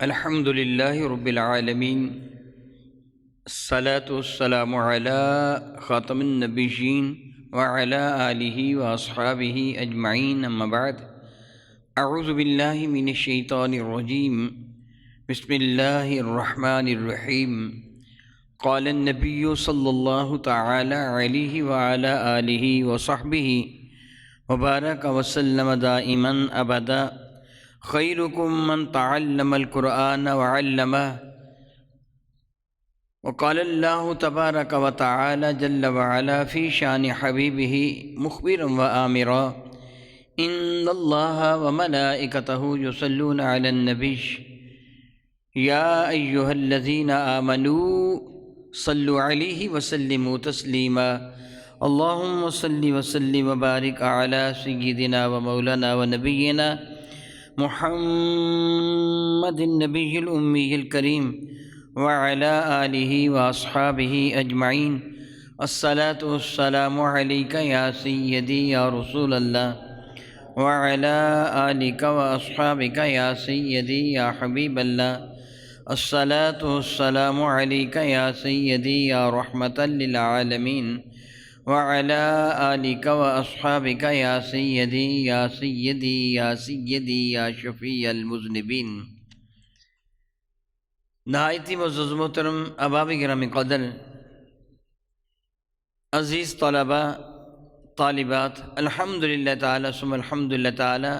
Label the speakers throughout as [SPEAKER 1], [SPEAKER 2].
[SPEAKER 1] الحمد للہ رب العالمین، الصلاۃ والسلام علی خاتم النبیین وعلی آلہ واصحابہ اجمعین، اما بعد، اعوذ باللہ من الشیطان الرجیم، بسم اللہ الرحمن الرحیم۔ قال النبی صلی اللہ تعالی علیہ وعلی آلہ وصحبہ وبارک وسلم دائما ابدا، خیرکم من تعلم القرآن وعلمہ۔ وقال اللہ تبارک وتعالی جل وعلا فی شان حبیبہ مخبرا وآمرا، ان اللہ وملائکتہ یصلون علی النبی، یا ایہا الذین آمنوا صلوا علیہ وسلموا تسلیما، اللہم صل وسلم وبارک علی سیدنا ومولانا ونبینا محمد النبی الامی الکریم وعلی آلہ واصحابہ اجمعین، الصلاۃ والسلام علیک یا سیدی یا رسول اللہ، وعلی آلک واصحابک یا سیدی یا حبیب اللہ، الصلاۃ والسلام علیک یا سیدی یا رحمۃ للعالمین، وعلی آلک واصحابک یا سیدی یا سیدی یا سیدی یا شفیع المذنبین۔ نہایت ہی معزز محترم احباب گرامی قدر، عزیز طلبہ طالبات، الحمدللہ تعالی ثم الحمدللہ تعالی،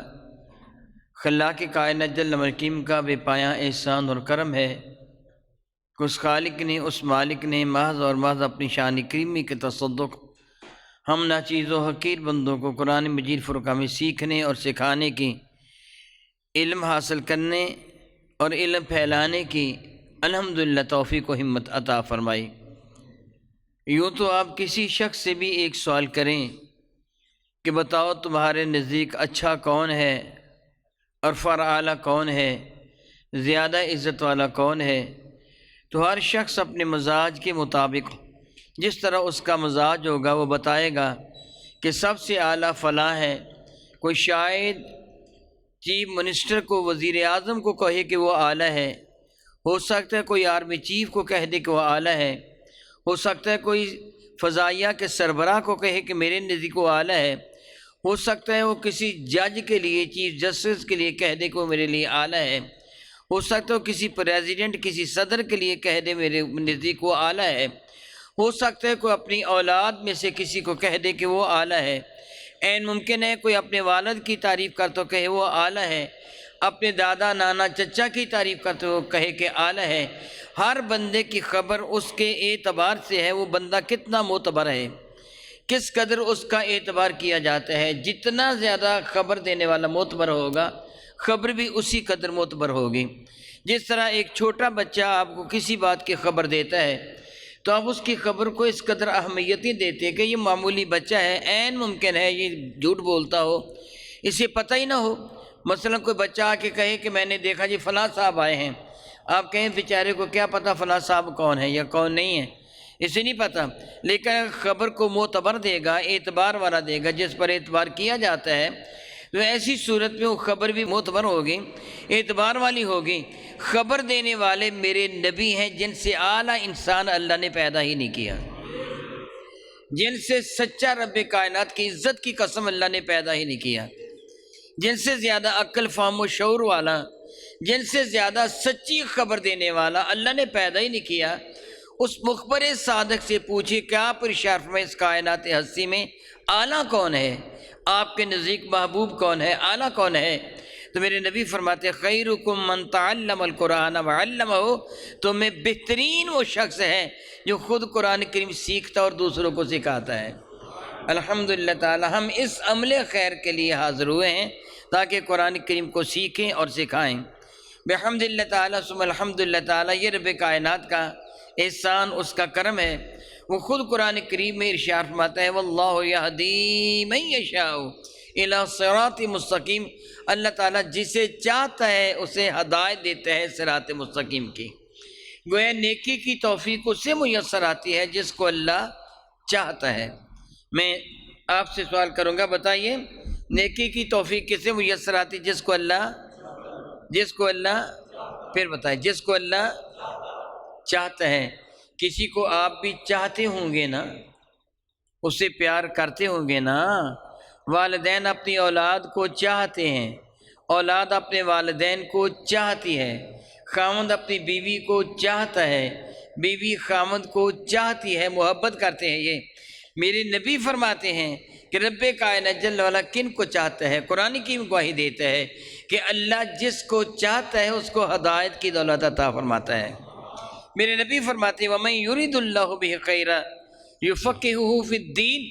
[SPEAKER 1] خلاق کائنات جل مکیم کا بے پایاں احسان اور کرم ہے کہ اس خالق نے، اس مالک نے محض اور محض اپنی شان کریمی کے تصدق ہم ناچیز و حقیر بندوں کو قرآن مجید فرقان میں سیکھنے اور سکھانے کی، علم حاصل کرنے اور علم پھیلانے کی الحمدللہ توفیق و ہمت عطا فرمائی۔ یوں تو آپ کسی شخص سے بھی ایک سوال کریں کہ بتاؤ تمہارے نزدیک اچھا کون ہے، عرفہ اعلیٰ کون ہے، زیادہ عزت والا کون ہے، تو ہر شخص اپنے مزاج کے مطابق جس طرح اس کا مزاج ہوگا وہ بتائے گا کہ سب سے اعلیٰ فلاں ہے۔ کوئی شاید چیف منسٹر کو، وزیر اعظم کو کہے کہ وہ اعلیٰ ہے، ہو سکتا ہے کوئی آرمی چیف کو کہہ دے کہ وہ اعلیٰ ہے، ہو سکتا ہے کوئی فضائیہ کے سربراہ کو کہے کہ میرے نزدیک وہ اعلیٰ ہے، ہو سکتا ہے وہ کسی جج کے لیے، چیف جسٹس کے لیے کہہ دے کہ وہ میرے لیے اعلیٰ ہے، ہو سکتا ہے وہ کسی پریزیڈنٹ، کسی صدر کے لیے کہہ دے میرے نزدیک وہ اعلیٰ ہے، ہو سکتا ہے کوئی اپنی اولاد میں سے کسی کو کہہ دے کہ وہ اعلیٰ ہے، عین ممکن ہے کوئی اپنے والد کی تعریف کرتا ہو کہے وہ اعلیٰ ہے، اپنے دادا نانا چچا کی تعریف کرتے ہو کہے کہ اعلیٰ ہے۔ ہر بندے کی خبر اس کے اعتبار سے ہے، وہ بندہ کتنا معتبر ہے، کس قدر اس کا اعتبار کیا جاتا ہے۔ جتنا زیادہ خبر دینے والا معتبر ہوگا، خبر بھی اسی قدر معتبر ہوگی۔ جس طرح ایک چھوٹا بچہ آپ کو کسی بات کی خبر دیتا ہے تو آپ اس کی خبر کو اس قدر اہمیت نہیں دیتے کہ یہ معمولی بچہ ہے، عین ممکن ہے یہ جھوٹ بولتا ہو، اسے پتہ ہی نہ ہو۔ مثلا کوئی بچہ آ کے کہے کہ میں نے دیکھا جی فلاں صاحب آئے ہیں، آپ کہیں بیچارے کو کیا پتہ فلاں صاحب کون ہے یا کون نہیں ہے، اسے نہیں پتہ، لیکن خبر کو معتبر دے گا، اعتبار والا دے گا، جس پر اعتبار کیا جاتا ہے، تو ایسی صورت میں وہ خبر بھی معتبر ہوگی، اعتبار والی ہوگی۔ خبر دینے والے میرے نبی ہیں جن سے اعلیٰ انسان اللہ نے پیدا ہی نہیں کیا، جن سے سچا رب کائنات کی عزت کی قسم اللہ نے پیدا ہی نہیں کیا، جن سے زیادہ عقل فہم و شعور والا، جن سے زیادہ سچی خبر دینے والا اللہ نے پیدا ہی نہیں کیا۔ اس مخبر صادق سے پوچھے کہ آپ ارشاد فرمائیں اس کائنات ہستی میں اعلیٰ کون ہے، آپ کے نزدیک محبوب کون ہے، اعلیٰ کون ہے؟ تو میرے نبی فرماتے خیرکم من تعلم القرآن وعلمہ، تو میں بہترین وہ شخص ہے جو خود قرآن کریم سیکھتا اور دوسروں کو سکھاتا ہے۔ الحمدللہ تعالی ہم اس عمل خیر کے لیے حاضر ہوئے ہیں تاکہ قرآن کریم کو سیکھیں اور سکھائیں۔ بحمدللہ تعالی ثم الحمدللہ تعالی، یہ رب کائنات کا احسان، اس کا کرم ہے۔ وہ خود قرآن کریم میں ارشاد فرماتا ہے واللہ یہدی من یشاء الی صراط مستقیم، اللہ تعالیٰ جسے چاہتا ہے اسے ہدایت دیتا ہے صراط مستقیم کی۔ گویا نیکی کی توفیق اسے میسر آتی ہے جس کو اللہ چاہتا ہے۔ میں آپ سے سوال کروں گا، بتائیے نیکی کی توفیق کسے میسر آتی؟ جس کو اللہ پھر بتائیں، جس کو اللہ چاہتا ہے، کسی کو آپ بھی چاہتے ہوں گے نا، اس سے پیار کرتے ہوں گے نا۔ والدین اپنی اولاد کو چاہتے ہیں، اولاد اپنے والدین کو چاہتی ہے، خاوند اپنی بیوی کو چاہتا ہے، بیوی خاوند کو چاہتی ہے، محبت کرتے ہیں۔ یہ میرے نبی فرماتے ہیں کہ رب کائنات جل وعلا کن کو چاہتا ہے؟ قرآن کی گواہی دیتا ہے کہ اللہ جس کو چاہتا ہے اس کو ہدایت کی دولت عطا فرماتا ہے۔ میرے نبی فرماتے ہیں وَمَن يُرِدُ اللَّهُ بِهِ خَيْرًا يُفَقِّهُهُ فِي الدِّينِ،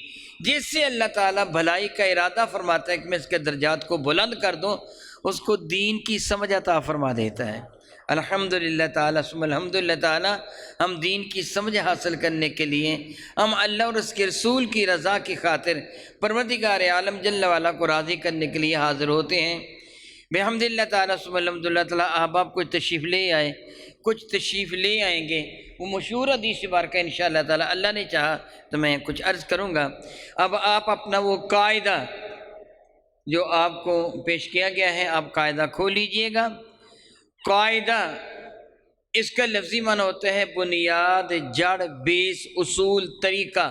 [SPEAKER 1] جس سے اللہ تعالیٰ بھلائی کا ارادہ فرماتا ہے کہ میں اس کے درجات کو بلند کر دوں، اس کو دین کی سمجھ عطا فرما دیتا ہے۔ الحمدللہ تعالیٰ ثم الحمدللہ تعالیٰ، ہم دین کی سمجھ حاصل کرنے کے لیے، ہم اللہ اور اس کے رسول کی رضا کی خاطر پروردگار عالم جل وعلا کو راضی کرنے کے لیے حاضر ہوتے ہیں۔ بحمدللہ تعالیٰ ثم الحمدللہ تعالیٰ، احباب کچھ تشریف لے آئے، کچھ تشریف لے آئیں گے، وہ مشہور حدیث بارکہ انشاءاللہ تعالیٰ اللہ نے چاہا تو میں کچھ عرض کروں گا۔ اب آپ اپنا وہ قاعدہ جو آپ کو پیش کیا گیا ہے، آپ قاعدہ کھول لیجئے گا۔ قاعدہ اس کا لفظی معنی ہوتا ہے بنیاد، جڑ، بیس، اصول، طریقہ۔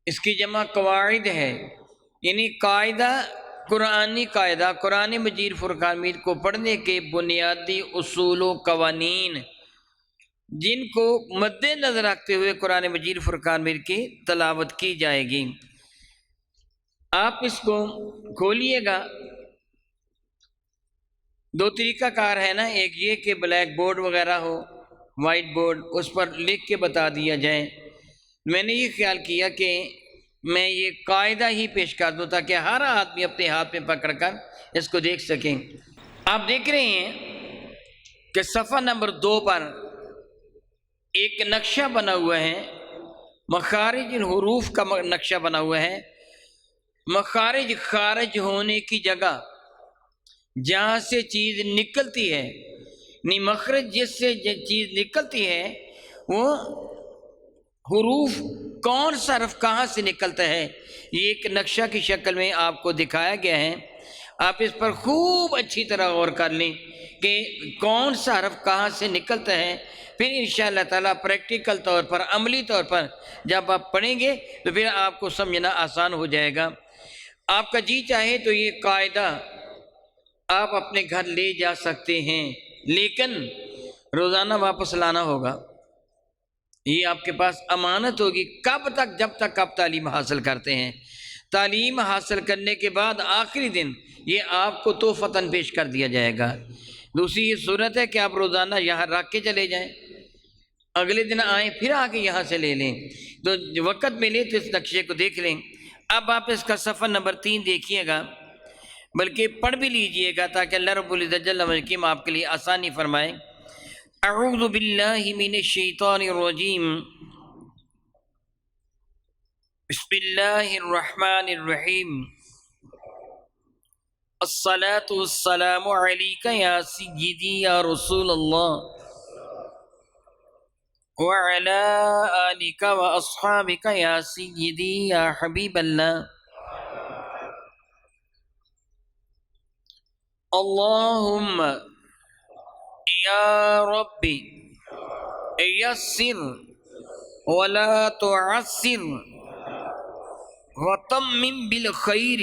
[SPEAKER 1] اس کی جمع قواعد ہے، یعنی قاعدہ قرآنی قاعدہ، قرآن مجید فرقان مجید کو پڑھنے کے بنیادی اصول و قوانین، جن کو مد نظر رکھتے ہوئے قرآن مجید فرقان مجید کی تلاوت کی جائے گی۔ آپ اس کو کھولیے گا۔ دو طریقہ کار ہے نا، ایک یہ کہ بلیک بورڈ وغیرہ ہو، وائٹ بورڈ، اس پر لکھ کے بتا دیا جائے۔ میں نے یہ خیال کیا کہ میں یہ قاعدہ ہی پیش کر دوں تاکہ ہر آدمی اپنے ہاتھ میں پکڑ کر اس کو دیکھ سکیں۔ آپ دیکھ رہے ہیں کہ صفحہ نمبر 2 پر ایک نقشہ بنا ہوا ہے، مخارج الحروف کا نقشہ بنا ہوا ہے۔ مخارج خارج ہونے کی جگہ، جہاں سے چیز نکلتی ہے، یعنی مخرج جس سے چیز نکلتی ہے، وہ حروف کون سا حرف کہاں سے نکلتا ہے، یہ ایک نقشہ کی شکل میں آپ کو دکھایا گیا ہے۔ آپ اس پر خوب اچھی طرح غور کر لیں کہ کون سا حرف کہاں سے نکلتا ہے، پھر انشاءاللہ تعالیٰ پریکٹیکل طور پر، عملی طور پر جب آپ پڑھیں گے تو پھر آپ کو سمجھنا آسان ہو جائے گا۔ آپ کا جی چاہے تو یہ قاعدہ آپ اپنے گھر لے جا سکتے ہیں، لیکن روزانہ واپس لانا ہوگا۔ یہ آپ کے پاس امانت ہوگی کب تک؟ جب تک آپ تعلیم حاصل کرتے ہیں۔ تعلیم حاصل کرنے کے بعد آخری دن یہ آپ کو تحفتاً پیش کر دیا جائے گا۔ دوسری یہ صورت ہے کہ آپ روزانہ یہاں رکھ کے چلے جائیں، اگلے دن آئیں پھر آ کے یہاں سے لے لیں، تو وقت ملے تو اس نقشے کو دیکھ لیں۔ اب آپ اس کا صفحہ نمبر 3 دیکھیے گا، بلکہ پڑھ بھی لیجئے گا تاکہ اللہ رب العزت جل وعلا آپ کے لیے آسانی فرمائے۔ اعوذ باللہ من الشیطان الرجیم، بسم اللہ الرحمن الرحیم، الصلاة والسلام علیک یا سیدی یا رسول اللہ وعلی آلک و اصحابک یا سیدی یا حبیب اللہ۔ اللہم یا ربی یسر ولا تعسر وتمم بالخیر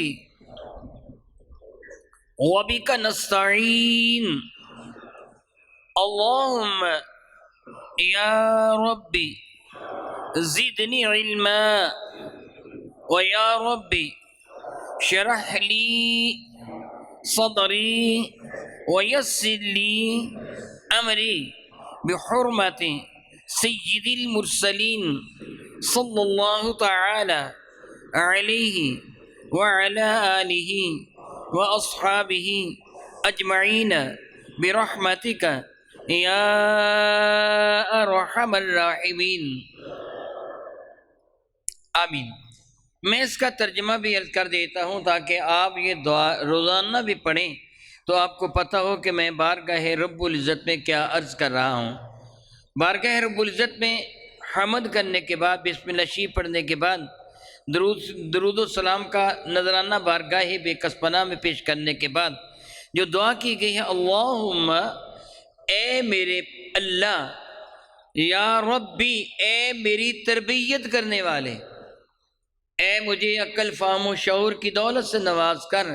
[SPEAKER 1] وبک نستعین۔ اللہم یا ربی زدنی علما ویا ربی شرح لی صدری ویسر لی امری بحرمت سید المرسلین صلی اللہ تعالی علیہ وعلی آلہ واصحابہ اجمعین برحمتک یا ارحم الراحمین، آمین۔ میں اس کا ترجمہ بھی عرض کر دیتا ہوں تاکہ آپ یہ دعا روزانہ بھی پڑھیں تو آپ کو پتہ ہو کہ میں بارگاہ رب العزت میں کیا عرض کر رہا ہوں۔ بارگاہ رب العزت میں حمد کرنے کے بعد، بسم اللہ شریف پڑھنے کے بعد، درود و سلام کا نذرانہ بارگاہ بے کسپنہ میں پیش کرنے کے بعد جو دعا کی گئی ہے، اللہم اے میرے اللہ، یا ربی اے میری تربیت کرنے والے، اے مجھے عقل فہم و شعور کی دولت سے نواز کر،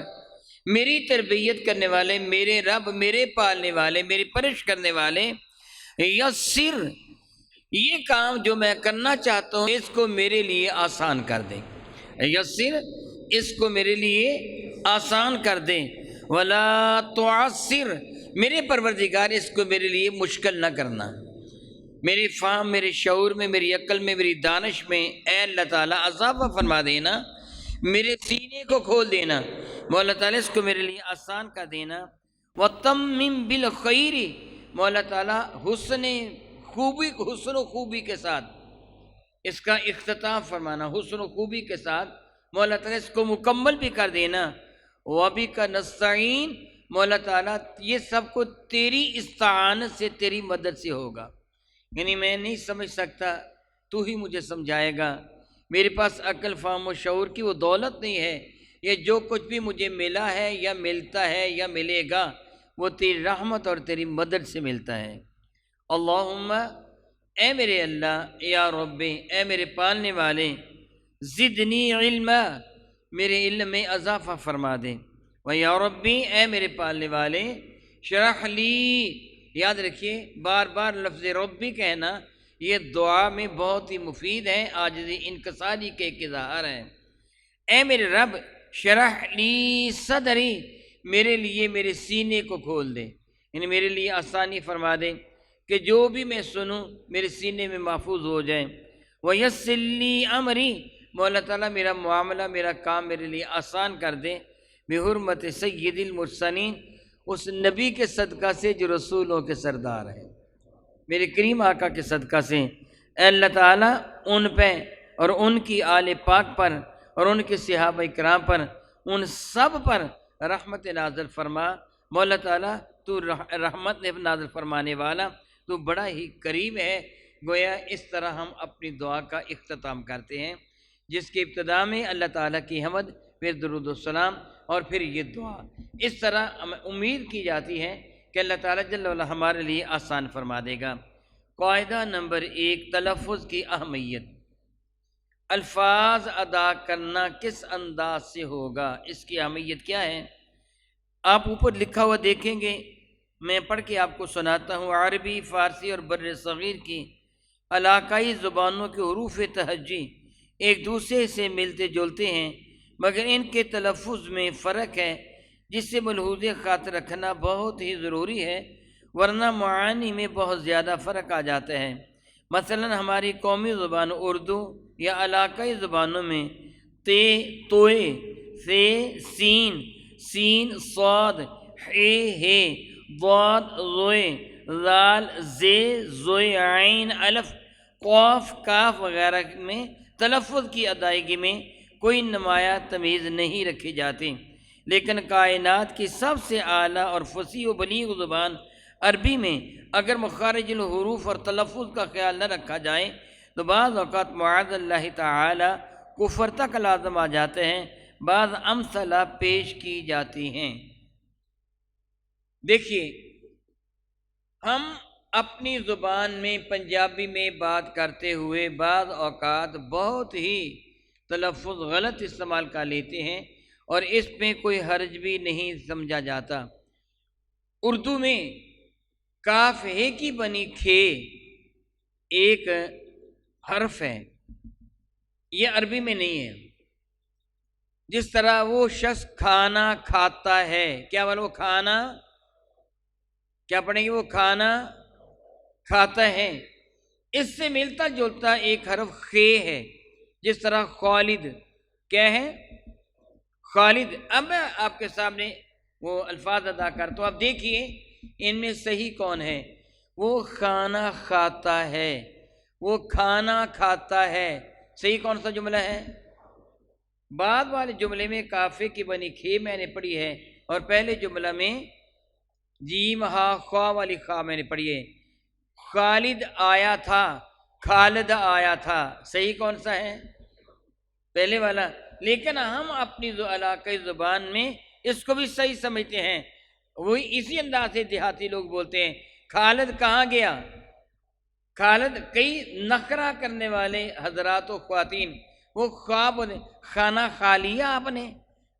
[SPEAKER 1] میری تربیت کرنے والے، میرے رب، میرے پالنے والے، میری پرورش کرنے والے، یسر یہ کام جو میں کرنا چاہتا ہوں اس کو میرے لیے آسان کر دیں، یسر اس کو میرے لیے آسان کر دیں، ولا تعسر میرے پروردگار اس کو میرے لیے مشکل نہ کرنا، میری فہم، میرے شعور میں، میری عقل میں، میری دانش میں اے اللہ تعالیٰ اضافہ فرما دینا، میرے سینے کو کھول دینا، مولا تعالیٰ اس کو میرے لیے آسان کر دینا، وَتَمِّمْ بِالْخَيْرِ مولا تعالیٰ حسن و خوبی کے ساتھ اس کا اختتام فرمانا، حسن و خوبی کے ساتھ مولا تعالیٰ اس کو مکمل بھی کر دینا، وَبِكَ نَسْتَعِينُ مولا تعالیٰ یہ سب کو تیری استعانت سے، تیری مدد سے ہوگا، یعنی میں نہیں سمجھ سکتا، تو ہی مجھے سمجھائے گا، میرے پاس عقل فہم و شعور کی وہ دولت نہیں ہے، یہ جو کچھ بھی مجھے ملا ہے یا ملتا ہے یا ملے گا وہ تیری رحمت اور تیری مدد سے ملتا ہے۔ اللہم اے میرے اللہ، یا ربی اے میرے پالنے والے، زدنی علما میرے علم میں اضافہ فرما دے، ویا ربی اے میرے پالنے والے، شرح لی یاد رکھیے بار بار لفظ ربی کہنا یہ دعا میں بہت ہی مفید ہے، عاجزی انکساری کے ایک اظہار ہے، اے میرے رب شرح لی صدری میرے لیے میرے سینے کو کھول دے، یعنی میرے لیے آسانی فرما دے کہ جو بھی میں سنوں میرے سینے میں محفوظ ہو جائے، ویسر لی امری مولا تعالیٰ میرا معاملہ، میرا کام میرے لیے آسان کر دے، بحرمت سید المرسلین اس نبی کے صدقہ سے جو رسولوں کے سردار ہے، میرے کریم آقا کے صدقہ سے اے اللہ تعالیٰ ان پہ اور ان کی آل پاک پر اور ان کے صحابہ کرام پر، ان سب پر رحمت نازل فرما، مولا تعالیٰ تو رحمت نازل فرمانے والا، تو بڑا ہی کریم ہے۔ گویا اس طرح ہم اپنی دعا کا اختتام کرتے ہیں، جس کی ابتدا میں اللہ تعالیٰ کی حمد، پھر درود السلام اور پھر یہ دعا، اس طرح امید کی جاتی ہے کہ اللہ تعالیٰ جل وعلا ہمارے لیے آسان فرما دے گا۔ قاعدہ نمبر 1، تلفظ کی اہمیت، الفاظ ادا کرنا کس انداز سے ہوگا، اس کی اہمیت کیا ہے؟ آپ اوپر لکھا ہوا دیکھیں گے، میں پڑھ کے آپ کو سناتا ہوں۔ عربی، فارسی اور بر صغیر کی علاقائی زبانوں کے حروف تہجی ایک دوسرے سے ملتے جلتے ہیں، مگر ان کے تلفظ میں فرق ہے، جس سے ملحوظ خاطر رکھنا بہت ہی ضروری ہے، ورنہ معانی میں بہت زیادہ فرق آ جاتا ہے۔ مثلا ہماری قومی زبان اردو یا علاقائی زبانوں میں تے، توئے، سے، سین، سین، صاد، ہے، ضاد، زوئے، ذال، زے، زوئے، عین، الف، قاف، کاف وغیرہ میں تلفظ کی ادائیگی میں کوئی نمایاں تمیز نہیں رکھی جاتی، لیکن کائنات کی سب سے اعلیٰ اور فصیح و بلیغ زبان عربی میں اگر مخارج الحروف اور تلفظ کا خیال نہ رکھا جائے تو بعض اوقات معاذ اللہ تعالی کفر تک لازم آ جاتے ہیں، بعض امثلہ پیش کی جاتی ہیں۔ دیکھیے ہم اپنی زبان میں پنجابی میں بات کرتے ہوئے بعض اوقات بہت ہی تلفظ غلط استعمال کر لیتے ہیں اور اس میں کوئی حرج بھی نہیں سمجھا جاتا۔ اردو میں کاف ہے کی بنی کھے ایک حرف ہے، یہ عربی میں نہیں ہے۔ جس طرح وہ شخص کھانا کھاتا ہے، کیا بولو؟ وہ کھانا، کیا پڑھیں گے؟ وہ کھانا کھاتا ہے، اس سے ملتا جلتا ایک حرف خے ہے، جس طرح خالد، کیا ہے؟ خالد۔ اب میں آپ کے سامنے وہ الفاظ ادا کرتا ہوں، اب دیکھیے ان میں صحیح کون ہے؟ وہ کھانا کھاتا ہے، وہ کھانا کھاتا ہے، صحیح کون سا جملہ ہے؟ بعد والے جملے میں کافے کی بنی کھے میں نے پڑھی ہے، اور پہلے جملہ میں جیم ہا خواہ والی خواہ میں نے پڑھی ہے۔ خالد آیا تھا، خالد آیا تھا، صحیح کون سا ہے؟ پہلے والا۔ لیکن ہم اپنی علاقائی زبان میں اس کو بھی صحیح سمجھتے ہیں، وہی اسی انداز سے دیہاتی لوگ بولتے ہیں خالد کہاں گیا؟ خالد کئی نخرہ کرنے والے حضرات و خواتین وہ خواب خانہ کھا لیا آپ نے،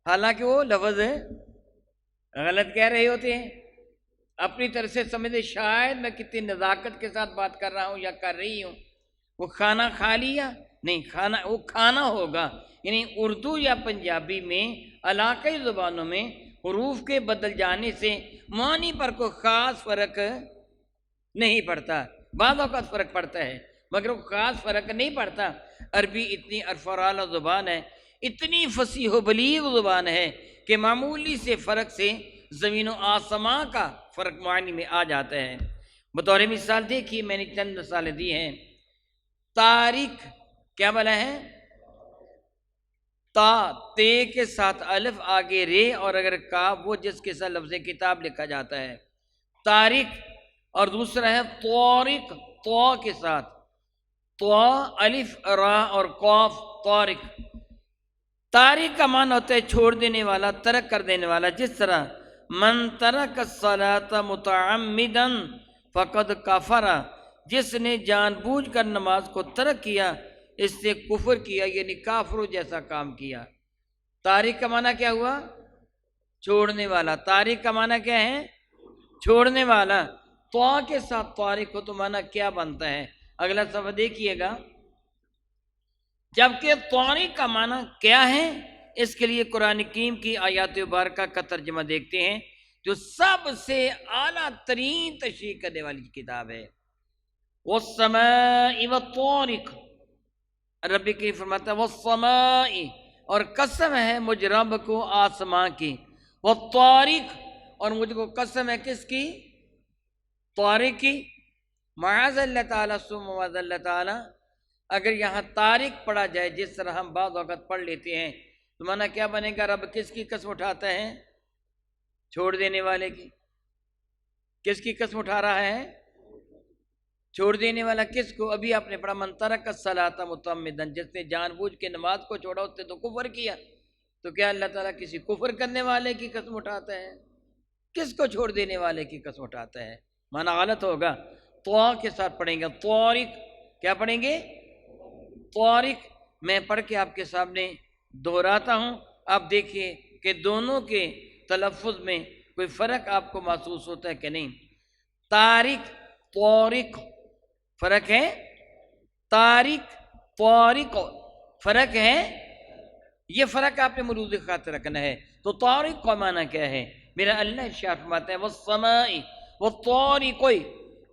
[SPEAKER 1] حالانکہ وہ لفظ غلط کہہ رہے ہوتے ہیں، اپنی طرف سے سمجھے شاید میں کتنی نزاکت کے ساتھ بات کر رہا ہوں یا کر رہی ہوں۔ وہ کھانا کھا لیا نہیں، کھانا وہ کھانا ہوگا، یعنی اردو یا پنجابی میں علاقائی زبانوں میں حروف کے بدل جانے سے معنی پر کوئی خاص فرق نہیں پڑتا، بعض اوقات فرق پڑتا ہے مگر وہ خاص فرق نہیں پڑتا۔ عربی اتنی عرف زبان ہے، اتنی فصیح و بلیغ زبان ہے کہ معمولی سے فرق سے زمین و آسمان کا فرق معنی میں آ جاتا ہے۔ بطور مثال دیکھیے، میں نے چند مثالیں دی ہیں۔ تاریخ کیا بلا ہے؟ تا تے کے ساتھ الف آگے رے اور اگر کاف وہ جس کے ساتھ لفظ کتاب لکھا جاتا ہے تاریخ، اور دوسرا ہے طارق تو کے ساتھ تو الف را اور قاف طارق۔ تاریخ کا معنی ہوتا ہے چھوڑ دینے والا، ترک کر دینے والا، جس طرح من ترک الصلاۃ متعمدا فقد کفر، جس نے جان بوجھ کر نماز کو ترک کیا اس سے کفر کیا، یعنی کافروں جیسا کام کیا۔ تاریخ کا معنی کیا ہوا؟ چھوڑنے والا۔ تاریخ کا معنی کیا ہے؟ چھوڑنے والا۔ تو کے ساتھ تاریخ ہو تو معنی کیا بنتا ہے؟ اگلا صفحہ دیکھیے گا۔ جبکہ تاریخ کا معنی کیا ہے، اس کے لیے قرآن کریم کی آیات مبارکہ کا ترجمہ دیکھتے ہیں جو سب سے اعلیٰ ترین تشریح کرنے والی کتاب ہے۔ والسماء والطارق، رب کی فرماتا ہے والسماء، اور قسم ہے مجھ رب کو آسمان کی، والطارق، اور مجھ کو قسم ہے کس کی؟ طارق کی۔ معاذ اللہ تعالیٰ ثم معاذ اللہ تعالیٰ، اگر یہاں طارق پڑھا جائے جس طرح ہم بعض وقت پڑھ لیتے ہیں تو معنی کیا بنے گا؟ رب کس کی قسم اٹھاتا ہے؟ چھوڑ دینے والے کی۔ کس کی قسم اٹھا رہا ہے؟ چھوڑ دینے والا کس کو؟ ابھی آپ نے پڑھا من ترک الصلاۃ متعمدا، جس نے جان بوجھ کے نماز کو چھوڑا اس نے تو کفر کیا۔ تو کیا اللہ تعالیٰ کسی کفر کرنے والے کی قسم اٹھاتا ہے؟ کس کو چھوڑ دینے والے کی قسم اٹھاتا ہے؟ معنی غلط ہوگا۔ تو کے ساتھ پڑھیں گے طارق، کیا پڑھیں گے؟ طارق۔ میں پڑھ کے آپ کے سامنے دہراتا ہوں، آپ دیکھیے کہ دونوں کے تلفظ میں کوئی فرق آپ کو محسوس ہوتا ہے کہ نہیں۔ طارق طارق فرق ہے، طارق طارق فرق ہے، یہ فرق آپ نے مروز خاطر رکھنا ہے۔ تو طارق کا معنی کیا ہے؟ میرا اللہ ارشاد فرماتا ہے والسماء والطارق،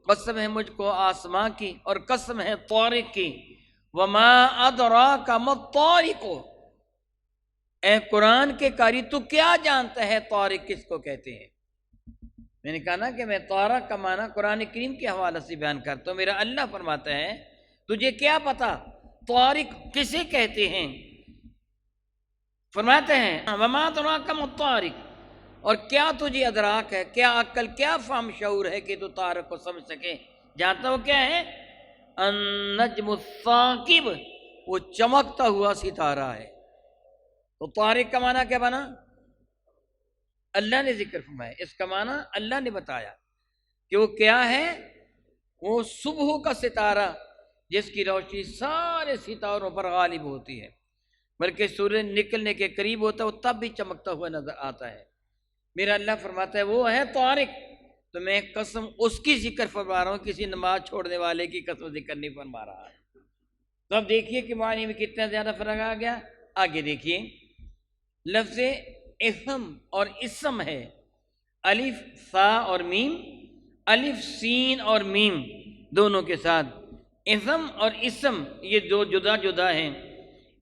[SPEAKER 1] قسم ہے مجھ کو آسمان کی اور قسم ہے طارق کی، وما ادراک ما الطارق، اے قرآن کے قاری تو کیا جانتا ہے طارق کس کو کہتے ہیں؟ میں نے کہا نا کہ میں طارق کا معنی قرآن کریم کے حوالے سے بیان کرتا ہوں۔ میرا اللہ فرماتا ہے تجھے کیا پتا طارق کسے کہتے ہیں؟ فرماتے ہیں وما ادراک ما الطارق، اور کیا تجھے ادراک ہے، کیا عقل، کیا فہم شعور ہے کہ تو طارق کو سمجھ سکے؟ جانتا ہو کیا ہے؟ النجم الثاقب، وہ چمکتا ہوا ستارہ ہے۔ تو طارق کا معنی کیا بنا؟ اللہ نے ذکر فرمایا، اس کا معنی اللہ نے بتایا کہ وہ کیا ہے؟ وہ صبح کا ستارہ جس کی روشنی سارے ستاروں پر غالب ہوتی ہے، بلکہ سورج نکلنے کے قریب ہوتا ہے وہ تب بھی چمکتا ہوا نظر آتا ہے۔ میرا اللہ فرماتا ہے وہ ہے طارق، تو میں قسم اس کی ذکر فرما رہا ہوں، کسی نماز چھوڑنے والے کی قسم ذکر نہیں فرما رہا۔ تو اب دیکھیے کہ معنی میں کتنا زیادہ فرق آ گیا۔ آگے دیکھیے، لفظ اسم اور اسم ہے، الف سا اور میم، الف سین اور میم دونوں کے ساتھ۔ اسم اور اسم یہ دو جدا جدا ہیں۔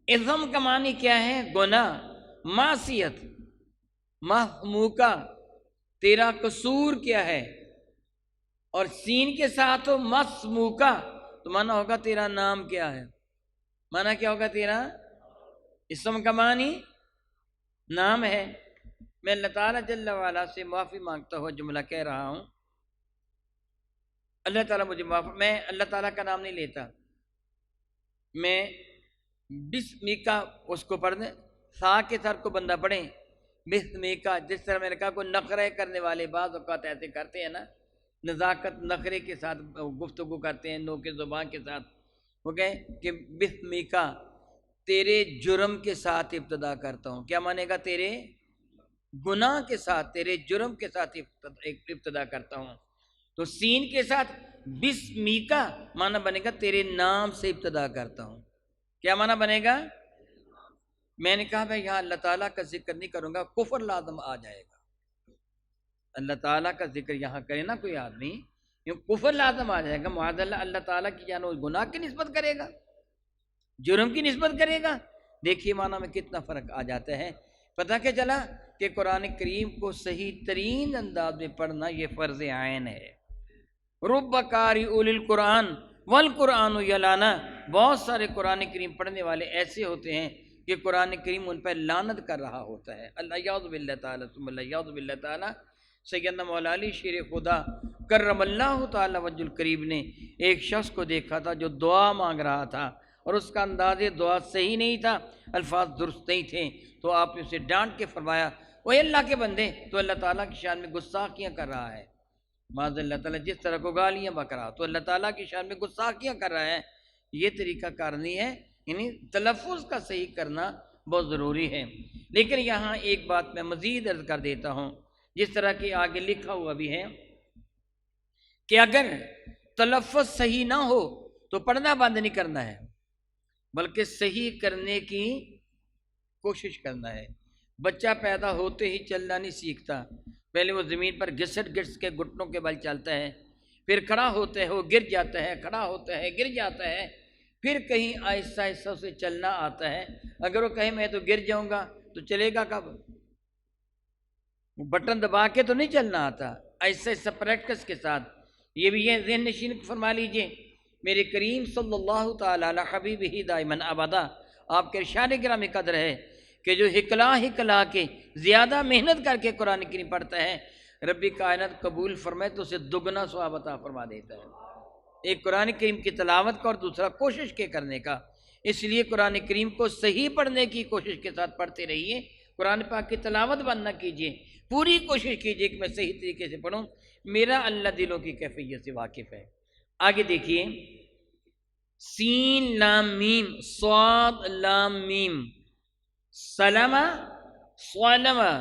[SPEAKER 1] اسم کا معنی کیا ہے؟ گناہ، معصیت، محموکہ، تیرا قصور کیا ہے؟ اور سین کے ساتھ ہو مسموکہ تو معنی ہوگا تیرا نام کیا ہے؟ معنی کیا ہوگا تیرا؟ اسم کا معنی نام ہے۔ میں اللہ تعالیٰ جل وعلا سے معافی مانگتا ہوا جملہ کہہ رہا ہوں، اللہ تعالیٰ مجھے معاف، میں اللہ تعالیٰ کا نام نہیں لیتا، میں بسمکا اس کو پڑھ دیں، سا کے سر کو بندہ پڑھیں بسمکا، جس طرح میں نے کہا کوئی نخرے کرنے والے بعض اوقات ایسے کرتے ہیں نا نزاکت نخرے کے ساتھ گفتگو کرتے ہیں، نو کے زبان کے ساتھ، وہ کہیں کہ بسمیکا، تیرے جرم کے ساتھ ابتدا کرتا ہوں. کیا مانے گا؟ تیرے گناہ کے ساتھ، تیرے جرم کے ساتھ ابتدا کرتا ہوں. تو سین کے ساتھ بسمیکا معنی بنے گا تیرے نام سے ابتدا کرتا ہوں. کیا معنی بنے گا؟ میں نے کہا بھائی یہاں اللہ تعالیٰ کا ذکر نہیں کروں گا، کفر لازم آ جائے گا. اللہ تعالیٰ کا ذکر یہاں کرے نا کوئی آدمی، کفر لازم آ جائے گا. معاذ اللہ، اللہ تعالیٰ کی جانب گناہ کی نسبت کرے گا، جرم کی نسبت کرے گا. دیکھیے معنی میں کتنا فرق آ جاتا ہے. پتہ کیا چلا کہ قرآن کریم کو صحیح ترین انداز میں پڑھنا یہ فرض عین ہے. رب قاری اولی القرآن والقرآن یلانا، بہت سارے قرآن کریم پڑھنے والے ایسے ہوتے ہیں کہ قرآن کریم ان پر لعنت کر رہا ہوتا ہے. اللہ یعوذ باللہ تعالیٰ ثم اللہ یعوذ باللہ تعالیٰ. سیدنا مولا علی شیر خدا کرم اللہ تعالی وجہ الکریم نے ایک شخص کو دیکھا تھا جو دعا مانگ رہا تھا اور اس کا انداز دعا صحیح نہیں تھا، الفاظ درست نہیں تھے. تو آپ نے اسے ڈانٹ کے فرمایا وہ اللہ کے بندے تو اللہ تعالیٰ کی شان میں گستاخیاں کر رہا ہے. معاذ اللہ تعالیٰ جس طرح کو گالیاں بک رہا تو اللہ تعالیٰ کی شان میں گستاخیاں کر رہا ہے. یہ طریقہ کار نہیں ہے، یعنی تلفظ کا صحیح کرنا بہت ضروری ہے. لیکن یہاں ایک بات میں مزید عرض کر دیتا ہوں، جس طرح کہ آگے لکھا ہوا بھی ہے کہ اگر تلفظ صحیح نہ ہو تو پڑھنا بند نہیں کرنا ہے، بلکہ صحیح کرنے کی کوشش کرنا ہے. بچہ پیدا ہوتے ہی چلنا نہیں سیکھتا، پہلے وہ زمین پر گھسٹ گھس کے گھٹنوں کے بل چلتا ہے، پھر کھڑا ہوتا ہے وہ گر جاتا ہے، کھڑا ہوتا ہے گر جاتا ہے، پھر کہیں آہستہ آہستہ اسے چلنا آتا ہے. اگر وہ کہے میں تو گر جاؤں گا تو چلے گا کب؟ بٹن دبا کے تو نہیں چلنا آتا، ایسا ایسا پریکٹس کے ساتھ. یہ بھی یہ ذہن نشین فرما لیجئے. میرے کریم صلی اللہ تعالی علی حبیبہ دائماً ابدا، آپ کے ارشاد گرامی قدر ہے کہ جو ہکلا کے زیادہ محنت کر کے قرآن کریم پڑھتا ہے، رب کائنات قبول فرمائے تو اسے دگنا ثواب عطا فرما دیتا ہے. ایک قرآن کریم کی تلاوت کا اور دوسرا کوشش کے کرنے کا. اس لیے قرآن کریم کو صحیح پڑھنے کی کوشش کے ساتھ پڑھتے رہیے. قرآن پاک کی تلاوت بند نہ کیجیے، پوری کوشش کیجیے کہ میں صحیح طریقے سے پڑھوں. میرا اللہ دلوں کی کیفیت سے واقف ہے. آگے دیکھیے، سین لام میم صاد لام میم سلمہ سلمہ.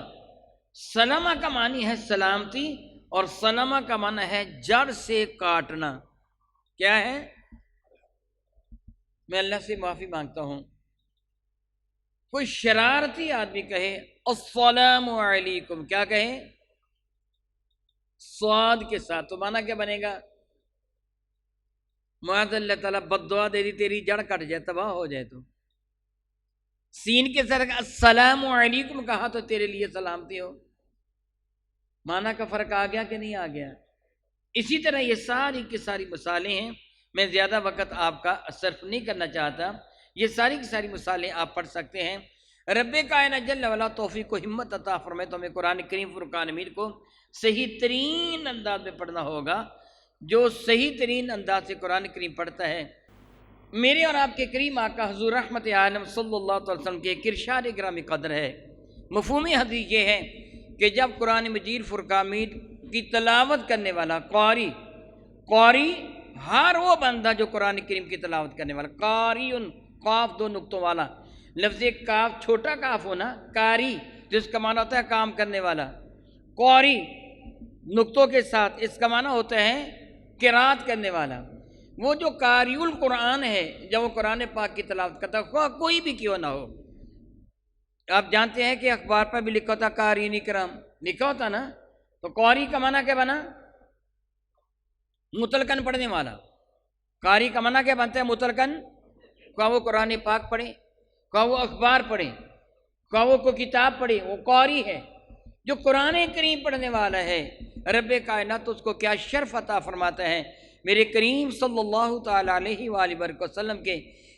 [SPEAKER 1] سلمہ کا معنی ہے سلامتی اور سلمہ کا معنی ہے جڑ سے کاٹنا. کیا ہے؟ میں اللہ سے معافی مانگتا ہوں، کوئی شرارتی آدمی کہے السلام علیکم، کیا کہے؟ سواد کے ساتھ، تو معنی کیا بنے گا؟ معاذ اللہ تعالیٰ بد دعا دے دی تیری جڑ کٹ جائے، تباہ ہو جائے. تو سین کے ساتھ السلام علیکم کہا تو تیرے لیے سلامتی ہو. معنی کا فرق آ گیا کہ نہیں آ گیا؟ اسی طرح یہ ساری کی ساری مثالیں ہیں. میں زیادہ وقت آپ کا صرف نہیں کرنا چاہتا، یہ ساری کی ساری مثالیں آپ پڑھ سکتے ہیں. رب کائنات جل وعلا توفیق و ہمت عطا فرمائے تو ہمیں قرآن کریم فرقان حمید کو صحیح ترین انداز میں پڑھنا ہوگا. جو صحیح ترین انداز سے قرآن کریم پڑھتا ہے، میرے اور آپ کے کریم آقا حضور رحمت عالم صلی اللہ علیہ وسلم کے ایک ارشاد گرامی قدر ہے. مفہوم حدیث یہ ہے کہ جب قرآن مجید فرقان حمید کی تلاوت کرنے والا قاری ہر وہ بندہ جو قرآن کریم کی تلاوت کرنے والا، قاری قاف دو نقطوں والا، لفظ کاف چھوٹا کاف ہونا، قاری جس کا معنی ہوتا ہے کام کرنے والا، قاری نقطوں کے ساتھ اس کا معنی ہوتا ہے قرات کرنے والا. وہ جو قاری القرآن ہے، جب وہ قرآن پاک کی تلاوت کرتا ہے کوئی بھی کیوں نہ ہو. آپ جانتے ہیں کہ اخبار پر بھی لکھا ہوتا قارئین کرام لکھا ہوتا نا، تو قاری کا معنی کیا بنا؟ مطلقاً پڑھنے والا. قاری کا معنی کیا بنتا ہے؟ مطلقاً، خواہ وہ قرآن پاک پڑھے، خواہ وہ اخبار پڑھے، خواہ وہ کوئی کتاب پڑھے، وہ قاری ہے. جو قرآن کریم پڑھنے والا ہے، رب کائنات اس کو کیا شرف عطا فرماتا ہے. میرے کریم صلی اللہ تعالیٰ علیہ وآلہ وسلم کے